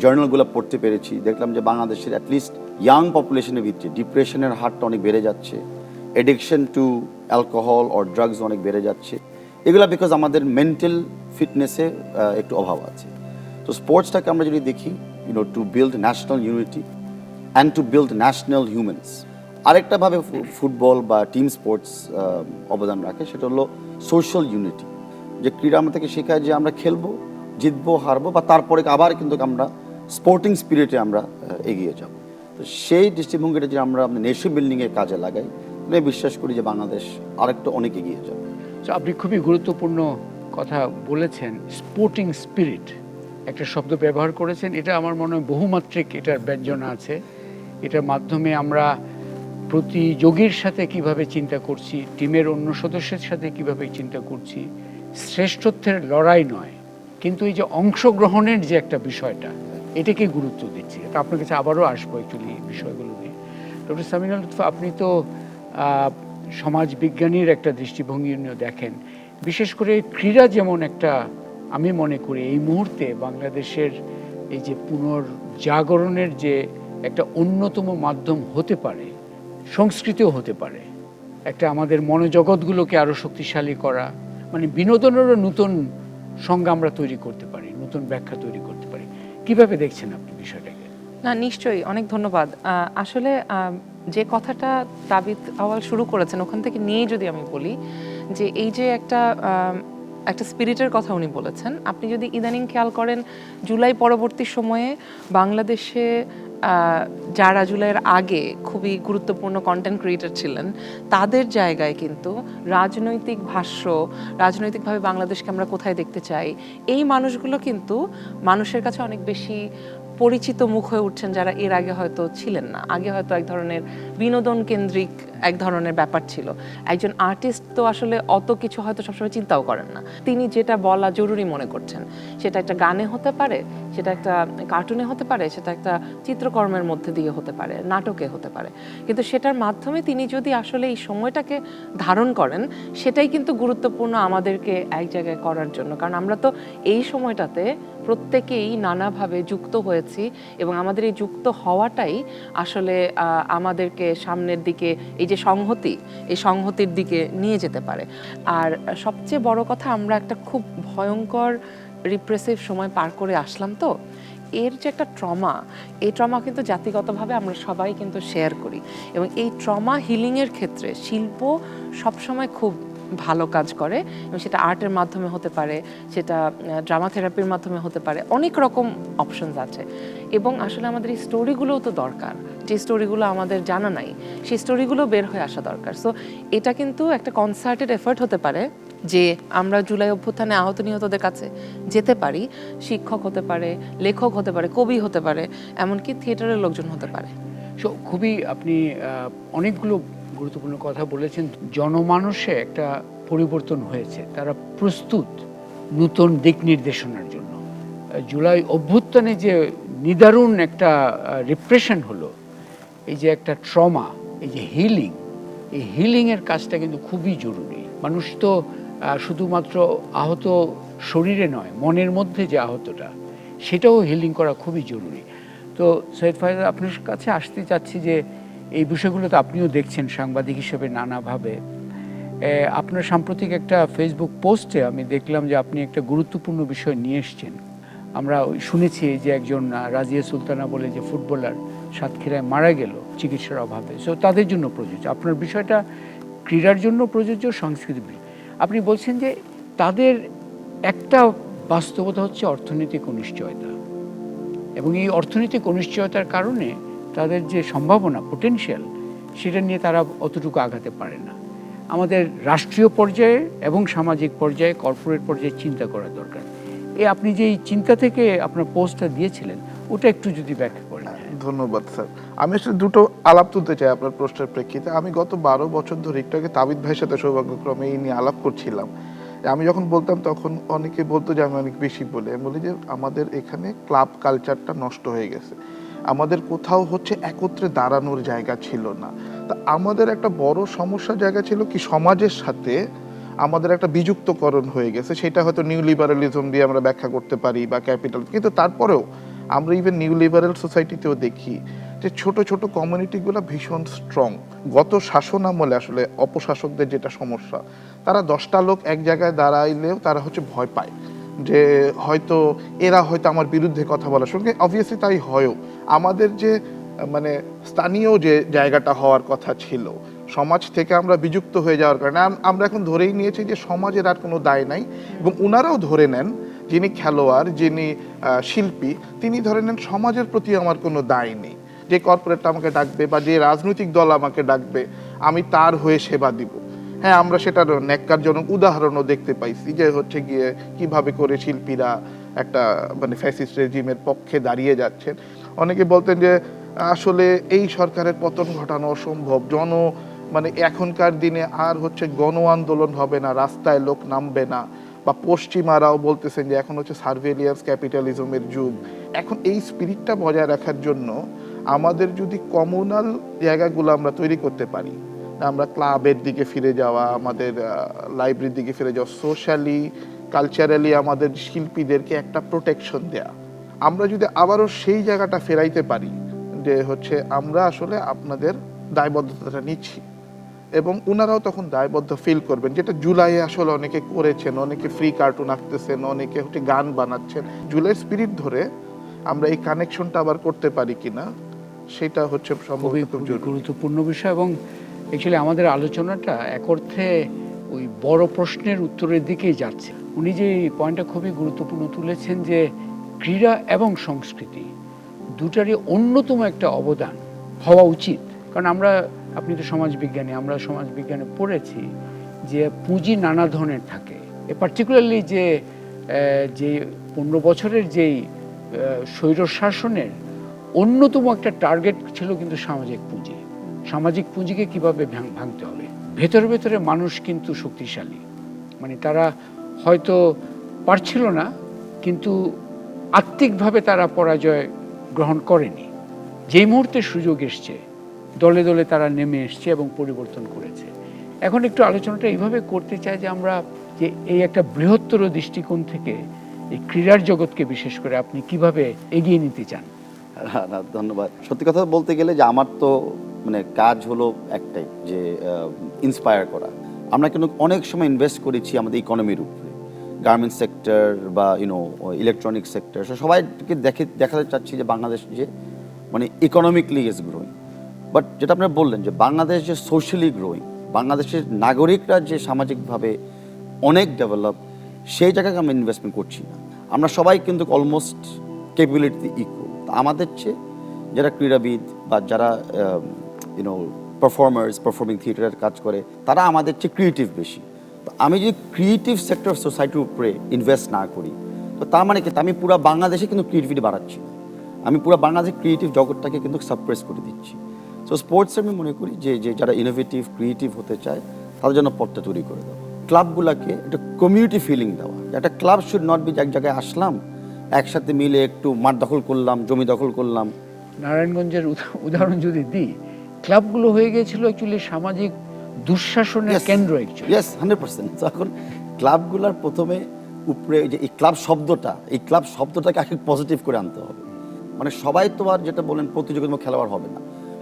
জার্নালগুলো পড়তে পেরেছি, দেখলাম যে বাংলাদেশের অ্যাটলিস্ট ইয়াং পপুলেশনের ভিতরে ডিপ্রেশনের হারটা অনেক বেড়ে যাচ্ছে, addiction to alcohol or drugs অনেক বেড়ে যাচ্ছে। এগুলো বিকজ আমাদের মেন্টাল ফিটনেসে একটু অভাব আছে। তো স্পোর্টসটাকে আমরা যদি দেখি, to build national unity and to build national humans. আরেকটাভাবে ফুটবল বা টিম স্পোর্টস অবদান রাখে, সেটা হলো সোশ্যাল ইউনিটি। যে ক্রীড়া আমাদেরকে শেখায় যে আমরা খেলবো, জিতবো, হারবো, বা তারপরে আবার কিন্তু আমরা স্পোর্টিং স্পিরিটে আমরা এগিয়ে যাব। তো সেই দৃষ্টিভঙ্গিটা যদি আমরা নেশন বিল্ডিংয়ের কাজে লাগাই, তাহলে বিশ্বাস করি যে বাংলাদেশ আরেকটা অনেক এগিয়ে যাবে। আপনি খুবই গুরুত্বপূর্ণ কথা বলেছেন, স্পোর্টিং স্পিরিট একটা শব্দ ব্যবহার করেছেন। এটা আমার মনে হয় বহুমাত্রিক এটার ব্যঞ্জনা আছে। এটার মাধ্যমে আমরা প্রতিযোগীর সাথে কিভাবে চিন্তা করছি, টিমের অন্য সদস্যের সাথে কিভাবে চিন্তা করছি, শ্রেষ্ঠত্বের লড়াই নয়, কিন্তু এই যে অংশগ্রহণের যে একটা বিষয়টা, এটাকে গুরুত্ব দিচ্ছি। তো আপনার কাছে আবারও আসবো অ্যাকচুয়ালি এই বিষয়গুলো নিয়ে। ডক্টর সামিনা লুৎফা, আপনি তো সমাজবিজ্ঞানীর একটা দৃষ্টিভঙ্গি নিয়ে দেখেন, বিশেষ করে ক্রীড়া যেমন একটা, আমি মনে করি এই মুহূর্তে বাংলাদেশের এই যে পুনর্জাগরণের যে একটা অন্যতম মাধ্যম হতে পারে, সংস্কৃতিও হতে পারে, একটা আমাদের মনোজগৎগুলোকে আরও শক্তিশালী করা, মানে বিনোদনেরও নতুন সংজ্ঞা আমরা তৈরি করতে পারি, নতুন ব্যাখ্যা তৈরি করতে পারি। কিভাবে দেখছেন আপনি বিষয়টাকে? না, নিশ্চয়ই, অনেক ধন্যবাদ। আসলে যে কথাটা তাবিদ আওয়াল শুরু করেছেন ওখান থেকে নিয়ে যদি আমি বলি যে এই যে একটা স্পিরিটের কথা উনি বলেছেন, আপনি যদি ইদানিং খেয়াল করেন জুলাই পরবর্তী সময়ে বাংলাদেশে যারা জুলাইয়ের আগে খুবই গুরুত্বপূর্ণ কন্টেন্ট ক্রিয়েটর ছিলেন, তাদের জায়গায় কিন্তু রাজনৈতিক ভাষ্য, রাজনৈতিকভাবে বাংলাদেশকে আমরা কোথায় দেখতে চাই, এই মানুষগুলো কিন্তু মানুষের কাছে অনেক বেশি পরিচিত মুখ হয়ে উঠছেন, যারা এর আগে হয়তো ছিলেন না। আগে হয়তো এক ধরনের বিনোদন কেন্দ্রিক এক ধরনের ব্যাপার ছিল। একজন আর্টিস্ট তো আসলে অত কিছু হয়তো সবসময় চিন্তাও করেন না। তিনি যেটা বলা জরুরি মনে করছেন, সেটা একটা গানে হতে পারে, সেটা একটা কার্টুনে হতে পারে, সেটা একটা চিত্রকর্মের মধ্যে দিয়ে হতে পারে, নাটকে হতে পারে, কিন্তু সেটার মাধ্যমে তিনি যদি আসলে এই সময়টাকে ধারণ করেন, সেটাই কিন্তু গুরুত্বপূর্ণ আমাদেরকে এক জায়গায় করার জন্য। কারণ আমরা তো এই সময়টাতে প্রত্যেকেই নানাভাবে যুক্ত হয়েছি, এবং আমাদের এই যুক্ত হওয়াটাই আসলে আমাদেরকে সামনের দিকে এই যে সংহতি, এই সংহতির দিকে নিয়ে যেতে পারে। আর সবচেয়ে বড় কথা, আমরা একটা খুব ভয়ঙ্কর রিপ্রেসিভ সময় পার করে আসলাম। তো এর যে একটা ট্রমা, এই ট্রমা কিন্তু জাতিগতভাবে আমরা সবাই কিন্তু শেয়ার করি, এবং এই ট্রমা হিলিংয়ের ক্ষেত্রে শিল্প সবসময় খুব ভালো কাজ করে, এবং সেটা আর্টের মাধ্যমে হতে পারে, সেটা ড্রামা থেরাপির মাধ্যমে হতে পারে, অনেক রকম অপশনস আছে। এবং আসলে আমাদের এই স্টোরিগুলোও তো দরকার, যে স্টোরিগুলো আমাদের জানা নাই সেই স্টোরিগুলো বের হয়ে আসা দরকার। সো এটা কিন্তু একটা কনসার্টেড এফার্ট হতে পারে যে আমরা জুলাই অভ্যুত্থানে আহত নিহতদের কাছে যেতে পারি। শিক্ষক হতে পারে, লেখক হতে পারে, কবি হতে পারে, এমনকি থিয়েটারের লোকজন হতে পারে। সো খুবই আপনি অনেকগুলো গুরুত্বপূর্ণ কথা বলেছেন। জনমানসে একটা পরিবর্তন হয়েছে, তারা প্রস্তুত নতুন দিক নির্দেশনার জন্য। জুলাই অভ্যুত্থানে যে নিদারুণ একটা রিপ্রেশন হলো, এই যে একটা ট্রমা, এই যে হিলিং, এই হিলিংয়ের কাজটা কিন্তু খুবই জরুরি। মানুষ তো শুধুমাত্র আহত শরীরে নয়, মনের মধ্যে যে আহতটা, সেটাও হিলিং করা খুবই জরুরি। তো সৈয়দ ফায়েজ, আপনার কাছে আসতে চাচ্ছি যে এই বিষয়গুলো তো আপনিও দেখছেন সাংবাদিক হিসেবে নানাভাবে, আপনার সাম্প্রতিক একটা ফেসবুক পোস্টে আমি দেখলাম যে আপনি একটা গুরুত্বপূর্ণ বিষয় নিয়ে এসছেন। আমরা শুনেছি যে একজন রাজিয়া সুলতানা বলে যে ফুটবলার সাতক্ষীরায় মারা গেল চিকিৎসার অভাবে, সো তাদের জন্য প্রযোজ্য। আপনার বিষয়টা ক্রীড়ার জন্য প্রযোজ্য, সংস্কৃতি। আপনি বলছেন যে তাদের একটা বাস্তবতা হচ্ছে অর্থনৈতিক অনিশ্চয়তা, এবং এই অর্থনৈতিক অনিশ্চয়তার কারণে তাদের যে সম্ভাবনা, পোটেনশিয়াল, সেটা নিয়ে তারা অতটুকু আগাতে পারে না। আমাদের রাষ্ট্রীয় পর্যায়ে এবং সামাজিক পর্যায়ে, কর্পোরেট পর্যায়ে চিন্তা করা দরকার। আপনি যে এই চিন্তা থেকে আপনার পোস্টটা দিয়েছিলেন, ওটা একটু যদি ব্যাখ্যা করেন। ধন্যবাদ স্যার। আমি আসলে দুটো আলাপ তুলতে চাই আপনার প্রশ্নের প্রেক্ষিতে। আমি গত 12 বছর ধরে একটু আগে তাবিদ ভাইয়ের সাথে সৌভাগ্যক্রমে এই নিয়ে আলাপ করছিলাম। আমি যখন বলতাম তখন অনেকে বলতো যে আমি অনেক বেশি বলে। আমি বলি যে আমাদের এখানে ক্লাব কালচারটা নষ্ট হয়ে গেছে, আমাদের কোথাও হচ্ছে একত্রে দাঁড়ানোর জায়গা ছিল না। তা আমাদের একটা বড় সমস্যার জায়গা ছিল কি, সমাজের সাথে আমাদের একটা বিযুক্তকরণ হয়ে গেছে। সেটা হয়তো নিউ লিবারালিজম দিয়ে আমরা ব্যাখ্যা করতে পারি বা ক্যাপিটাল, কিন্তু তারপরেও আমরা ইভেন নিউ লিবারেল সোসাইটিতেও দেখি যে ছোট ছোট কমিউনিটিগুলো ভীষণ স্ট্রং। গত শাসন আমলে আসলে অপশাসকদের যেটা সমস্যা, তারা 10টা লোক এক জায়গায় দাঁড়াইলেও তারা হচ্ছে ভয় পায় যে হয়তো এরা হয়তো আমার বিরুদ্ধে কথা বলার সঙ্গে, অবভিয়াসলি তাই হয়ও। আমাদের যে মানে স্থানীয় যে জায়গাটা হওয়ার কথা ছিল, সমাজ থেকে আমরা বিযুক্ত হয়ে যাওয়ার কারণে আমরা এখন ধরেই নিয়েছি যে সমাজের আর কোনো দায় নাই, এবং ওনারাও ধরে নেন, যিনি খেলোয়াড়, যিনি শিল্পী, তিনি ধরে নেন সমাজের প্রতি আমার কোনো দায় নেই। যে কর্পোরেটটা আমাকে ডাকবে বা যে রাজনৈতিক দল আমাকে ডাকবে, আমি তার হয়ে সেবা দিব। হ্যাঁ, আমরা সেটার ন্যাক্কারজনক উদাহরণও দেখতে পাইছি যে হচ্ছে গিয়ে কিভাবে করে শিল্পীরা একটা মানে ফ্যাসিস্ট রেজিমের পক্ষে দাঁড়িয়ে যাচ্ছেন। অনেকে বলতেন যে আসলে এই সরকারের পতন ঘটানো অসম্ভব, মানে এখনকার দিনে আর হচ্ছে গণ আন্দোলন হবে না, রাস্তায় লোক নামবে না। বা পশ্চিমারাও বলতেছেন যে এখন হচ্ছে সার্ভেলিয়ান্স ক্যাপিটালিজমের যুগ। এখন এই স্পিরিটটা বজায় রাখার জন্য আমাদের যদি কমিউনাল জায়গাগুলো আমরা তৈরি করতে পারি, আমরা ক্লাবের দিকে ফিরে যাওয়া, আমাদের লাইব্রেরির দিকে ফিরে যাওয়া, সোশ্যালি কালচারালি আমাদের শিল্পীদেরকে একটা প্রোটেকশন দেয়া, আমরা যদি আবারও সেই জায়গাটা ফেরাইতে পারি যে হচ্ছে আমরা আসলে আপনাদের দায়বদ্ধতাটা নিচ্ছি, এবং ওনারাও তখন দায়বদ্ধ ফিল করবেন। যেটা জুলাইয়ে আসলে অনেকে করেছেন, অনেকে ফ্রি কার্টুন আঁকতেছেন, অনেকে হচ্ছে গান বানাচ্ছেন। জুলাইয়ের স্পিরিট ধরে আমরা এই কানেকশনটা আবার করতে পারি কিনা, সেটা হচ্ছে খুবই গুরুত্বপূর্ণ বিষয়। এবং অ্যাকচুয়ালি আমাদের আলোচনাটা এক অর্থে ওই বড় প্রশ্নের উত্তরের দিকেই যাচ্ছে। উনি যে পয়েন্টটা খুবই গুরুত্বপূর্ণ তুলেছেন যে ক্রীড়া এবং সংস্কৃতি দুটারই অন্যতম একটা অবদান হওয়া উচিত। কারণ আপনি তো সমাজবিজ্ঞানী, আমরা সমাজবিজ্ঞানে পড়েছি যে পুঁজি নানা ধরনের থাকে। পার্টিকুলারলি যে 15 বছরের যেই স্বৈরশাসনের অন্যতম একটা টার্গেট ছিল কিন্তু সামাজিক পুঁজি। সামাজিক পুঁজিকে কিভাবে ভাঙতে হবে। ভেতরে ভেতরে মানুষ কিন্তু শক্তিশালী, মানে তারা হয়তো পারছিল না, কিন্তু আত্মিকভাবে তারা পরাজয় গ্রহণ করেনি। যেই মুহূর্তে সুযোগ এসছে, দলে দলে তারা নেমে এসছে এবং পরিবর্তন করেছে। এখন একটু আলোচনাটা এইভাবে করতে চাই যে আমরা যে এই একটা বৃহত্তর দৃষ্টিকোণ থেকে এই ক্রীড়ার জগৎকে বিশেষ করে আপনি কিভাবে এগিয়ে নিতে চান। না, ধন্যবাদ। সত্যি কথা বলতে গেলে যে আমার তো মানে কাজ হলো একটাই, যে ইন্সপায়ার করা। আমরা কিন্তু অনেক সময় ইনভেস্ট করেছি আমাদের ইকোনমির উপরে, গার্মেন্টস সেক্টর বা ইলেকট্রনিক সেক্টর, সবাইকে দেখাতে চাচ্ছি যে বাংলাদেশ যে মানে ইকোনমিকলি ইজ গ্রোয়িং। বাট যেটা আপনারা বললেন যে বাংলাদেশ যে সোশ্যালি গ্রোয়িং, বাংলাদেশের নাগরিকরা যে সামাজিকভাবে অনেক ডেভেলপ, সেই জায়গায় আমরা ইনভেস্টমেন্ট করছি না। আমরা সবাই কিন্তু অলমোস্ট ক্যাপাবিলিটি ইকুয়াল। আমাদের চেয়ে যারা ক্রীড়াবিদ বা যারা পারফর্মিং থিয়েটারের কাজ করে, তারা আমাদের চেয়ে ক্রিয়েটিভ বেশি। তো আমি যদি ক্রিয়েটিভ সেক্টর সোসাইটির উপরে ইনভেস্ট না করি, তো তার মানে কি আমি পুরো বাংলাদেশে কিন্তু ক্রিয়েটিভিটি বাড়াচ্ছি না, আমি পুরো বাংলাদেশের ক্রিয়েটিভ জগৎটাকে কিন্তু সাপ্রেস করে দিচ্ছি। সো স্পোর্টসে আমি মনে করি যে যারা ইনোভেটিভ ক্রিয়েটিভ হতে চায় তাদের জন্য পথটা তৈরি করে দেওয়া, ক্লাবগুলোকে একটা কমিউনিটি ফিলিং দেওয়া। একটা ক্লাব শুড নট বি এক জায়গায় আসলাম, একসাথে মিলে একটু মাঠ দখল করলাম, জমি দখল করলাম। নারায়ণগঞ্জের উদাহরণ যদি দিই, ক্লাবগুলো হয়ে গিয়েছিল অ্যাকচুয়ালি সামাজিক দুঃশাসনের কেন্দ্র। ইয়েস, 100%। এখন ক্লাবগুলোর প্রথমে উপরে যে এই ক্লাব শব্দটাকে আগে পজিটিভ করে আনতে হবে। মানে সবাই তো আর যেটা বলেন প্রতিযোগিতামূলক খেলোয়াড় হবে না,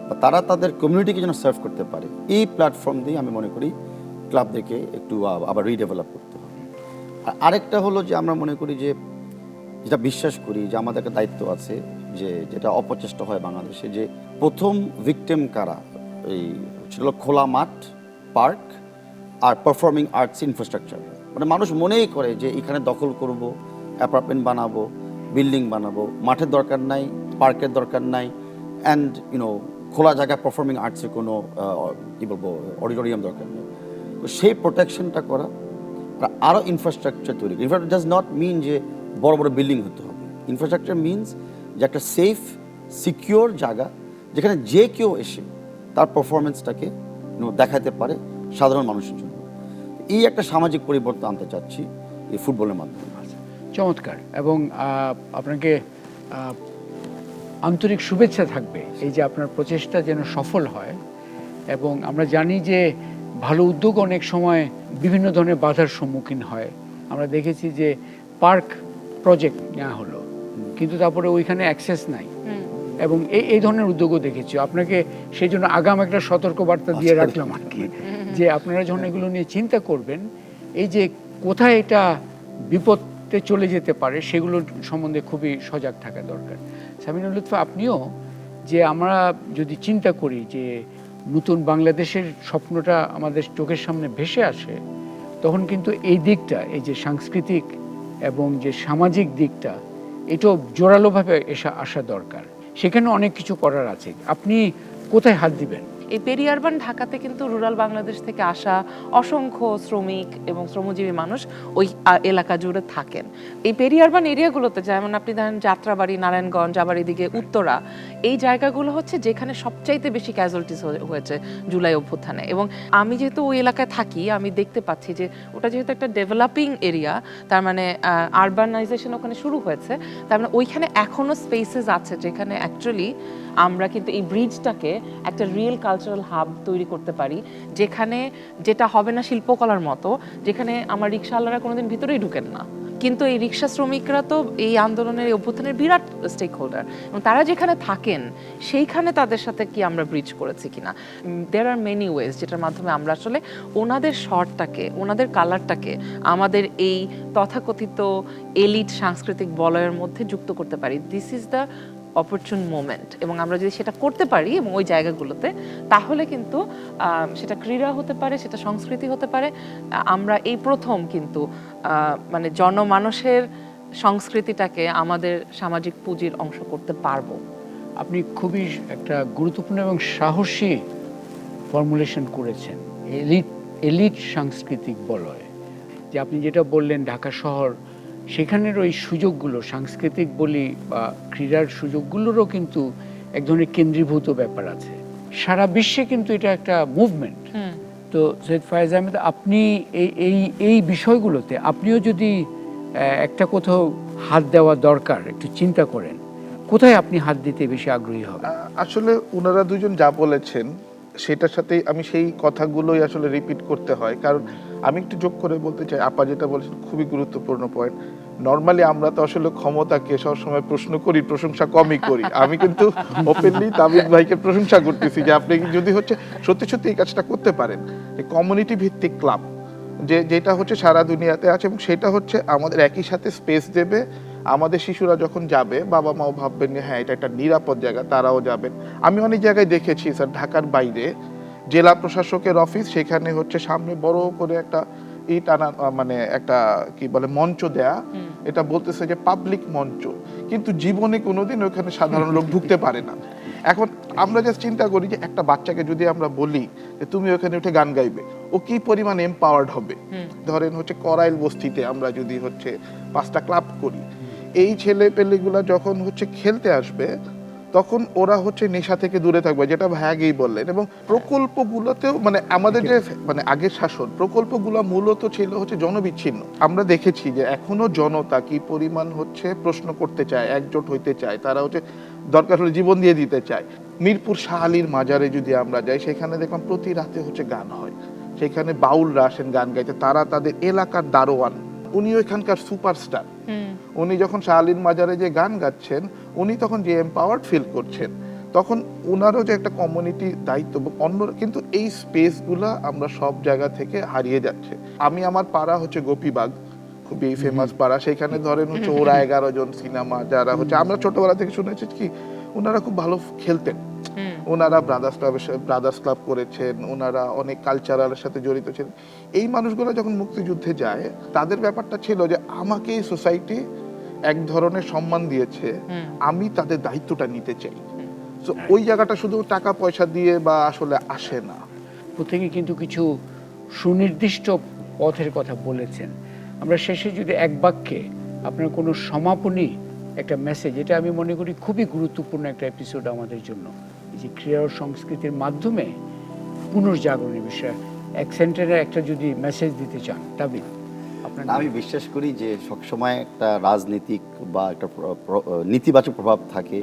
বা তারা তাদের কমিউনিটিকে যেন সার্ভ করতে পারে। এই প্ল্যাটফর্ম দিয়ে আমি মনে করি ক্লাবদেরকে একটু আবার রিডেভেলপ করতে হবে। আর আরেকটা হলো যে আমরা মনে করি যে যেটা বিশ্বাস করি যে আমাদের একটা দায়িত্ব আছে, যে যেটা অপচেষ্টা হয় বাংলাদেশে, যে প্রথম ভিকটিম কারা, এই সেটা খোলা মাঠ, পার্ক আর পারফর্মিং আর্টস ইনফ্রাস্ট্রাকচার। মানে মানুষ মনেই করে যে এখানে দখল করব, অ্যাপার্টমেন্ট বানাবো, বিল্ডিং বানাবো, মাঠের দরকার নাই, পার্কের দরকার নাই, অ্যান্ড খোলা জায়গায় পারফর্মিং আর্টসের কোনো কী বলবো অডিটোরিয়াম দরকার নেই। তো সেই প্রোটেকশনটা করা, আরও ইনফ্রাস্ট্রাকচার তৈরি। ইনফ্রাস্ট্রাকচার ডাজ নট মিন যে বড় বড় বিল্ডিং হতে হবে। ইনফ্রাস্ট্রাকচার মিনস যে একটা সেফ সিকিউর জায়গা যেখানে যে কেউ এসে তার পারফরমেন্সটাকে দেখাতে পারে সাধারণ মানুষের জন্য। এই একটা সামাজিক পরিবর্তন আনতে চাচ্ছি এই ফুটবলের মাধ্যমে। চমৎকার, এবং আপনাকে আন্তরিক শুভেচ্ছা থাকবে এই যে আপনার প্রচেষ্টা যেন সফল হয়। এবং আমরা জানি যে ভালো উদ্যোগ অনেক সময় বিভিন্ন ধরনের বাধার সম্মুখীন হয়। আমরা দেখেছি যে পার্ক প্রজেক্ট নেওয়া হলো, কিন্তু তারপরে ওইখানে অ্যাক্সেস নাই, এবং এই ধরনের উদ্যোগও দেখেছি। আপনাকে সেই জন্য আগাম একটা সতর্কবার্তা দিয়ে রাখলাম আর কি, যে আপনারা যখন এগুলো নিয়ে চিন্তা করবেন, এই যে কোথায় এটা বিপদে চলে যেতে পারে সেগুলোর সম্বন্ধে খুবই সজাগ থাকা দরকার। সামিনুল লুৎফা, আপনিও যে আমরা যদি চিন্তা করি যে নতুন বাংলাদেশের স্বপ্নটা আমাদের চোখের সামনে ভেসে আসে, তখন কিন্তু এই দিকটা, এই যে সাংস্কৃতিক এবং যে সামাজিক দিকটা, এটাও জোরালোভাবে আসা দরকার। সেখানে অনেক কিছু করার আছে। আপনি কোথায় হাত দিবেন? এই পেরিয়ারবান ঢাকাতে কিন্তু রুরাল বাংলাদেশ থেকে আসা অসংখ্য শ্রমিক এবং শ্রমজীবী মানুষ ওই এলাকা জুড়ে থাকেন। এই পেরিয়ারবান এরিয়াগুলোতে, যেমন আপনি ধরেন যাত্রাবাড়ি, নারায়ণগঞ্জ, আবার এদিকে উত্তরা, এই জায়গাগুলো হচ্ছে যেখানে সবচাইতে বেশি ক্যাজুয়ালিটিস হয়েছে জুলাই অভ্যুত্থানে। এবং আমি যেহেতু ওই এলাকায় থাকি, আমি দেখতে পাচ্ছি যে ওটা যেহেতু একটা ডেভেলপিং এরিয়া, তার মানে আরবানাইজেশন ওখানে শুরু হয়েছে, তার মানে ওইখানে এখনো স্পেসেস আছে যেখানে অ্যাকচুয়ালি আমরা কিন্তু এই ব্রিজটাকে একটা রিয়েল কালচারাল হাব তৈরি করতে পারি, যেখানে যেটা হবে না শিল্পকলার মতো, যেখানে আমার রিক্সাওয়ালারা কোনোদিন ভিতরেই ঢুকেন না, কিন্তু এই রিক্সা শ্রমিকরা তো এই আন্দোলনের অভ্যুত্থানের বিরাট স্টেক হোল্ডার, এবং তারা যেখানে থাকেন সেইখানে তাদের সাথে কি আমরা ব্রিজ করেছি কিনা। দেয়ার আর মেনি ওয়েজ যেটার মাধ্যমে আমরা আসলে ওনাদের শর্টটাকে, ওনাদের কালারটাকে আমাদের এই তথাকথিত এলিট সাংস্কৃতিক বলয়ের মধ্যে যুক্ত করতে পারি। This is the অপরচুন moment. এবং আমরা যদি সেটা করতে পারি এবং ওই জায়গাগুলোতে, তাহলে কিন্তু সেটা ক্রীড়া হতে পারে, সেটা সংস্কৃতি হতে পারে। আমরা এই প্রথম কিন্তু মানে জনমানুষের সংস্কৃতিটাকে আমাদের সামাজিক পুঁজির অংশ করতে পারবো। আপনি খুবই একটা গুরুত্বপূর্ণ এবং সাহসী ফর্মুলেশন করেছেন, এলিট সাংস্কৃতিক বলয়। যে আপনি যেটা বললেন ঢাকা শহর, সেখানের ওই সুযোগগুলো, সাংস্কৃতিক বলি বা ক্রীড়ার সুযোগগুলোরও কিন্তু এক ধরনের কেন্দ্রীভূত ব্যাপার আছে। সারা বিশ্বে কিন্তু এটা একটা মুভমেন্ট। তো সৈয়দ ফায়েজ আহমেদ, আপনি এই বিষয়গুলোতে আপনিও যদি একটা কোথাও হাত দেওয়া দরকার একটু চিন্তা করেন, কোথায় আপনি হাত দিতে বেশি আগ্রহী হবেন? আসলে ওনারা দুজন যা বলেছেন সেটার সাথে আমি সেই কথাগুলোই আসলে রিপিট করতে হয়, কারণ আমি একটু যোগ করে বলতে চাই, আপা যেটা বলেছেন খুবই গুরুত্বপূর্ণ পয়েন্ট। নর্মালি আমরা তো আসলে ক্ষমতাকে সবসময় প্রশ্ন করি, প্রশংসা কমই করি। আমি কিন্তু ওপেনলি তাবিদ ভাইকে প্রশংসা করতেছি যে আপনি যদি হচ্ছে সত্যি সত্যি এই কাজটা করতে পারেন, কমিউনিটি ভিত্তিক ক্লাব যেটা হচ্ছে সারা দুনিয়াতে আছে, এবং সেটা হচ্ছে আমাদের একই সাথে স্পেস দেবে। আমাদের শিশুরা যখন যাবে, বাবা মাও ভাববেন যে হ্যাঁ এটা একটা নিরাপদ জায়গা, তারাও যাবেন। আমি অনেক জায়গায় দেখেছি স্যার, ঢাকার বাইরে জেলা প্রশাসকের অফিস, সেখানে হচ্ছে সামনে বড় করে একটা টানা, মানে একটা কি বলে মঞ্চ দেয়া, এটা বলতেছে যে পাবলিক মঞ্চ, কিন্তু জীবনে কোনোদিন ওখানে সাধারণ লোক ঢুকতে পারে না। এখন আমরা জাস্ট চিন্তা করি যে একটা বাচ্চাকে যদি আমরা বলি যে তুমি ওখানে উঠে গান গাইবে, ও কি পরিমাণ এম্পাওয়ার্ড হবে। ধরেন হচ্ছে করাইল বস্তিতে আমরা যদি হচ্ছে 5টা ক্লাব করি, এই ছেলে পেলেগুলা যখন হচ্ছে খেলতে আসবে তখন ওরা হচ্ছে নেশা থেকে দূরে থাকবে, যেটা ভাইয়াগেই বললেন। এবং প্রকল্পগুলোতেও মানে আমাদের যে মানে আগের শাসন, প্রকল্পগুলো মূলত ছিল হচ্ছে জনবিচ্ছিন্ন। আমরা দেখেছি যে এখনো জনতা কি পরিমাণ হচ্ছে প্রশ্ন করতে চায়, একজোট হইতে চায়, তারা হচ্ছে দরকার হলে জীবন দিয়ে দিতে চায়। মিরপুর শাহ আলীর মাজারে যদি আমরা যাই, সেখানে দেখলাম প্রতি রাতে হচ্ছে গান হয়, সেখানে বাউলরা আসেন গান গাইতে, তারা তাদের এলাকার দারোয়ান, উনি ওইখানকার সুপারস্টার। উনি যখন শাহ আলীর মাজারে যে গান গাচ্ছেন, উনি তখন যে এম্পাওয়ার্ড ফিল করছেন। তখন ওনারও যে একটা কমিউনিটি দায়িত্ব এবং অন্য, কিন্তু এই স্পেসগুলা আমরা সব জায়গা থেকে হারিয়ে যাচ্ছে। আমি আমার পাড়া হচ্ছে গোপীবাগ, খুবই ফেমাস পাড়া, সেখানে ধরেন হচ্ছে ওরা 11 জন সিনেমা যারা হচ্ছে আমরা ছোটবেলা থেকে শুনেছি কি ওনারা খুব ভালো খেলতেন, ওনারা ব্রাদার্স ক্লাব করেছেন, ওনারা অনেক কালচারালের সাথে জড়িত ছিলেন। এই মানুষগুলো যখন মুক্তিযুদ্ধে যায় তাদের ব্যাপারটা ছিল যে আমাকে এই সোসাইটি এক ধরনের সম্মান দিয়েছে, আমি তাদের দায়িত্বটা নিতে চাই। তো ওই জায়গাটা শুধু টাকা পয়সা দিয়ে বা আসলে আসে না। প্রত্যেকে কিন্তু কিছু সুনির্দিষ্ট পথের কথা বলেছেন। আমরা শেষে যদি এক বাক্যে আপনার কোনো সমাপনী একটা মেসেজ, এটা আমি মনে করি খুবই গুরুত্বপূর্ণ একটা এপিসোড আমাদের জন্য, এই যে ক্রীড়া ও সংস্কৃতির মাধ্যমে পুনর্জাগরণের বিষয়ে এক সেন্টেন্সে একটা যদি মেসেজ দিতে চান তাবিদ আপনার। আমি বিশ্বাস করি যে সবসময় একটা রাজনীতিক বা একটা নেতিবাচক প্রভাব থাকে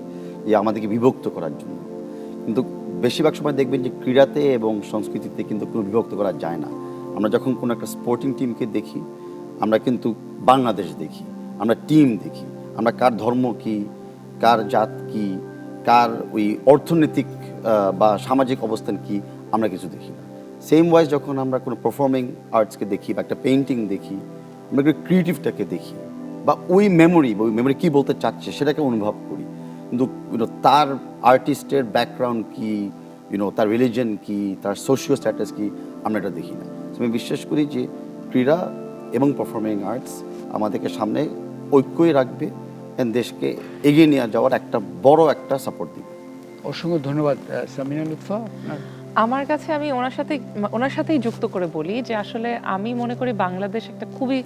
যে আমাদেরকে বিভক্ত করার জন্য, কিন্তু বেশিরভাগ সময় দেখবেন যে ক্রীড়াতে এবং সংস্কৃতিতে কিন্তু কোনো বিভক্ত করা যায় না। আমরা যখন কোনো একটা স্পোর্টিং টিমকে দেখি, আমরা কিন্তু বাংলাদেশ দেখি, আমরা টিম দেখি, আমরা কার ধর্ম কি, কার জাত কি, কার ওই অর্থনৈতিক বা সামাজিক অবস্থান কি, আমরা কিছু দেখি না। সেম ওয়াইজ যখন আমরা কোনো পারফর্মিং আর্টসকে দেখি বা একটা পেইন্টিং দেখি, আমরা ক্রিয়েটিভটাকে দেখি বা ওই মেমোরি কী বলতে চাচ্ছে সেটাকে অনুভব করি, কিন্তু তার আর্টিস্টের ব্যাকগ্রাউন্ড কি, তার রিলিজন কি, তার সোশিও স্ট্যাটাস কি, আমরা এটা দেখি না। আমি বিশ্বাস করি যে ক্রীড়া এবং পারফর্মিং আর্টস আমাদেরকে সামনে ঐক্যই রাখবে, দেশকে এগিয়ে নিয়ে যাওয়ার একটা বড় একটা সাপোর্ট দিবে। অসংখ্য ধন্যবাদ সামিনা লুৎফা। আমার কাছে আমি ওনার সাথেই যুক্ত করে বলি যে আসলে আমি মনে করি বাংলাদেশ একটা খুবই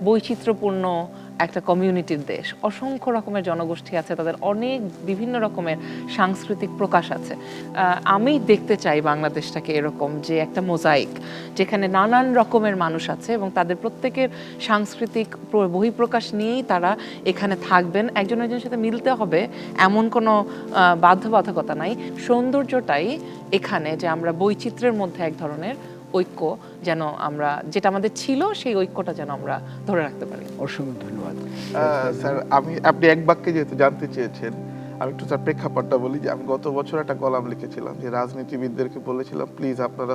বৈচিত্র্যপূর্ণ একটা কমিউনিটির দেশ। অসংখ্য রকমের জনগোষ্ঠী আছে, তাদের অনেক বিভিন্ন রকমের সাংস্কৃতিক প্রকাশ আছে। আমি দেখতে চাই বাংলাদেশটাকে এরকম, যে একটা মোজাইক যেখানে নানান রকমের মানুষ আছে এবং তাদের প্রত্যেকের সাংস্কৃতিক বহিঃপ্রকাশ নিয়েই তারা এখানে থাকবেন। একজন একজনের সাথে মিলতে হবে এমন কোনো বাধ্যবাধকতা নাই। সৌন্দর্যটাই এখানে যে আমরা বৈচিত্র্যের মধ্যে এক ধরনের ঐক্য যেন আমরা, যেটা আমাদের ছিল সেই ঐক্যটা যেন আমরা ধরে রাখতে পারি। অসংখ্য ধন্যবাদ স্যার। আপনি এক বাক্যে যেহেতু জানতে চেয়েছেন, আমি একটু স্যার প্রেক্ষাপটটা বলি যে আমি গত বছর একটা কলাম লিখেছিলাম যে রাজনীতিবিদদেরকে বলেছিলাম প্লিজ আপনারা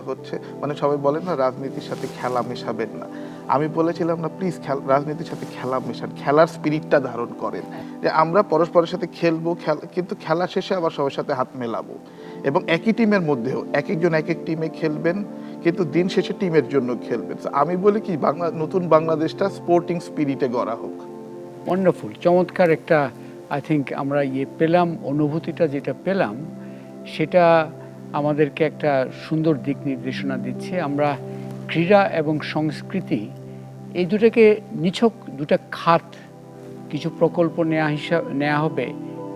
মানে সবাই বলেন না রাজনীতির সাথে খেলা মেশাবেন না, আমি বলেছিলাম না প্লিজ রাজনীতির সাথে খেলা মেশান, খেলার স্পিরিটটা ধারণ করেন, যে আমরা পরস্পরের সাথে খেলবো, কিন্তু খেলা শেষে আবার সবার সাথে হাত মেলাবো এবং একই টিমের মধ্যেও এক একজন এক এক টিমে খেলবেন, কিন্তু দিন শেষে টিমের জন্য খেলবেন। আমি বলি কি নতুন বাংলাদেশটা স্পোর্টিং স্পিরিটে গড়া হোক। ওয়ান্ডারফুল, চমৎকার একটা আই থিঙ্ক আমরা পেলাম, অনুভূতিটা যেটা পেলাম সেটা আমাদেরকে একটা সুন্দর দিক নির্দেশনা দিচ্ছে। আমরা ক্রীড়া এবং সংস্কৃতি এই দুটাকে নিছক দুটা খাত, কিছু প্রকল্প নেওয়া হবে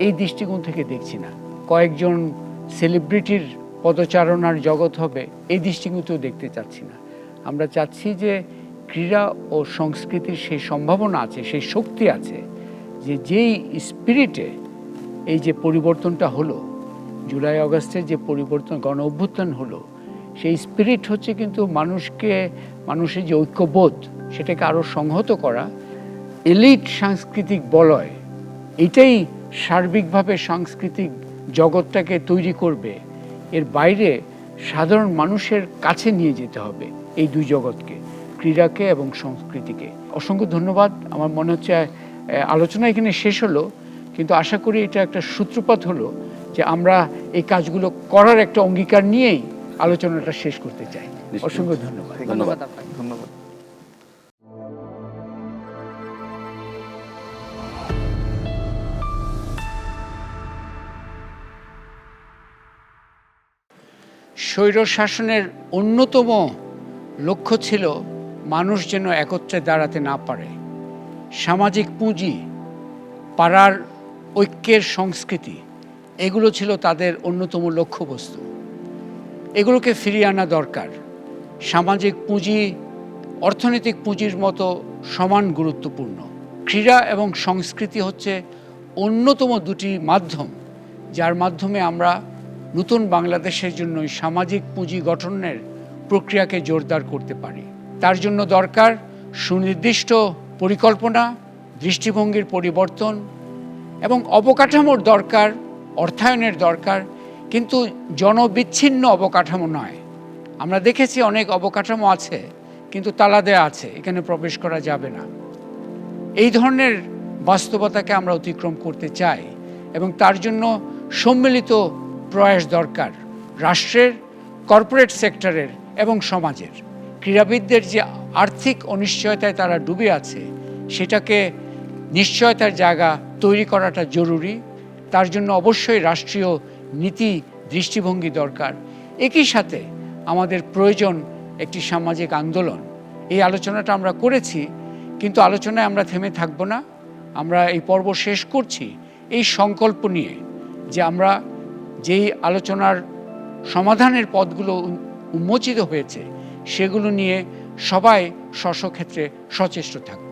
এই দৃষ্টিকোণ থেকে দেখছি না, কয়েকজন সেলিব্রিটির পদচারণার জগৎ হবে এই দৃষ্টিকোণেও দেখতে চাচ্ছি না। আমরা চাচ্ছি যে ক্রীড়া ও সংস্কৃতির সেই সম্ভাবনা আছে, সেই শক্তি আছে, যেই স্পিরিটে এই যে পরিবর্তনটা হলো, জুলাই আগস্টের যে পরিবর্তন, গণ অভ্যুত্থান হলো, সেই স্পিরিট হচ্ছে কিন্তু মানুষের যে ঐক্যবোধ সেটাকে আরও সংহত করা, এলিট সাংস্কৃতিক বলয়, এটাই সার্বিকভাবে সাংস্কৃতিক জগৎটাকে তৈরি করবে। এর বাইরে সাধারণ মানুষের কাছে নিয়ে যেতে হবে এই দুই জগৎকে, ক্রীড়াকে এবং সংস্কৃতিকে। অসংখ্য ধন্যবাদ। আমার মনে হচ্ছে আলোচনা এখানে শেষ হলো, কিন্তু আশা করি এটা একটা সূত্রপাত হলো যে আমরা এই কাজগুলো করার একটা অঙ্গীকার নিয়েই আলোচনাটা শেষ করতে চাই। অসংখ্য ধন্যবাদ। ধন্যবাদ আপনাকে। ধন্যবাদ। স্বৈর শাসনের অন্যতম লক্ষ্য ছিল মানুষ যেন একত্রে দাঁড়াতে না পারে। সামাজিক পুঁজি, পাড়ার ঐক্যের সংস্কৃতি, এগুলো ছিল তাদের অন্যতম লক্ষ্যবস্তু। এগুলোকে ফিরিয়ে আনা দরকার। সামাজিক পুঁজি অর্থনৈতিক পুঁজির মতো সমান গুরুত্বপূর্ণ। ক্রীড়া এবং সংস্কৃতি হচ্ছে অন্যতম দুটি মাধ্যম, যার মাধ্যমে আমরা নতুন বাংলাদেশের জন্য সামাজিক পুঁজি গঠনের প্রক্রিয়াকে জোরদার করতে পারি। তার জন্য দরকার সুনির্দিষ্ট পরিকল্পনা, দৃষ্টিভঙ্গির পরিবর্তন এবং অবকাঠামোর দরকার, অর্থায়নের দরকার। কিন্তু জনবিচ্ছিন্ন অবকাঠামো নয়। আমরা দেখেছি অনেক অবকাঠামো আছে কিন্তু তালা দেওয়া আছে, এখানে প্রবেশ করা যাবে না। এই ধরনের বাস্তবতাকে আমরা অতিক্রম করতে চাই এবং তার জন্য সম্মিলিত প্রয়াস দরকার, রাষ্ট্রের, কর্পোরেট সেক্টরের এবং সমাজের। ক্রীড়াবিদদের যে আর্থিক অনিশ্চয়তায় তারা ডুবে আছে, সেটাকে নিশ্চয়তার জায়গা তৈরি করাটা জরুরি। তার জন্য অবশ্যই রাষ্ট্রীয় নীতি দৃষ্টিভঙ্গি দরকার। একই সাথে আমাদের প্রয়োজন একটি সামাজিক আন্দোলন। এই আলোচনাটা আমরা করেছি, কিন্তু আলোচনায় আমরা থেমে থাকব না। আমরা এই পর্ব শেষ করছি এই সংকল্প নিয়ে যে আমরা যেই আলোচনার সমাধানের পথগুলো উন্মোচিত হয়েছে সেগুলো নিয়ে সবাই স্ব স্ব ক্ষেত্রে সচেষ্ট থাকব।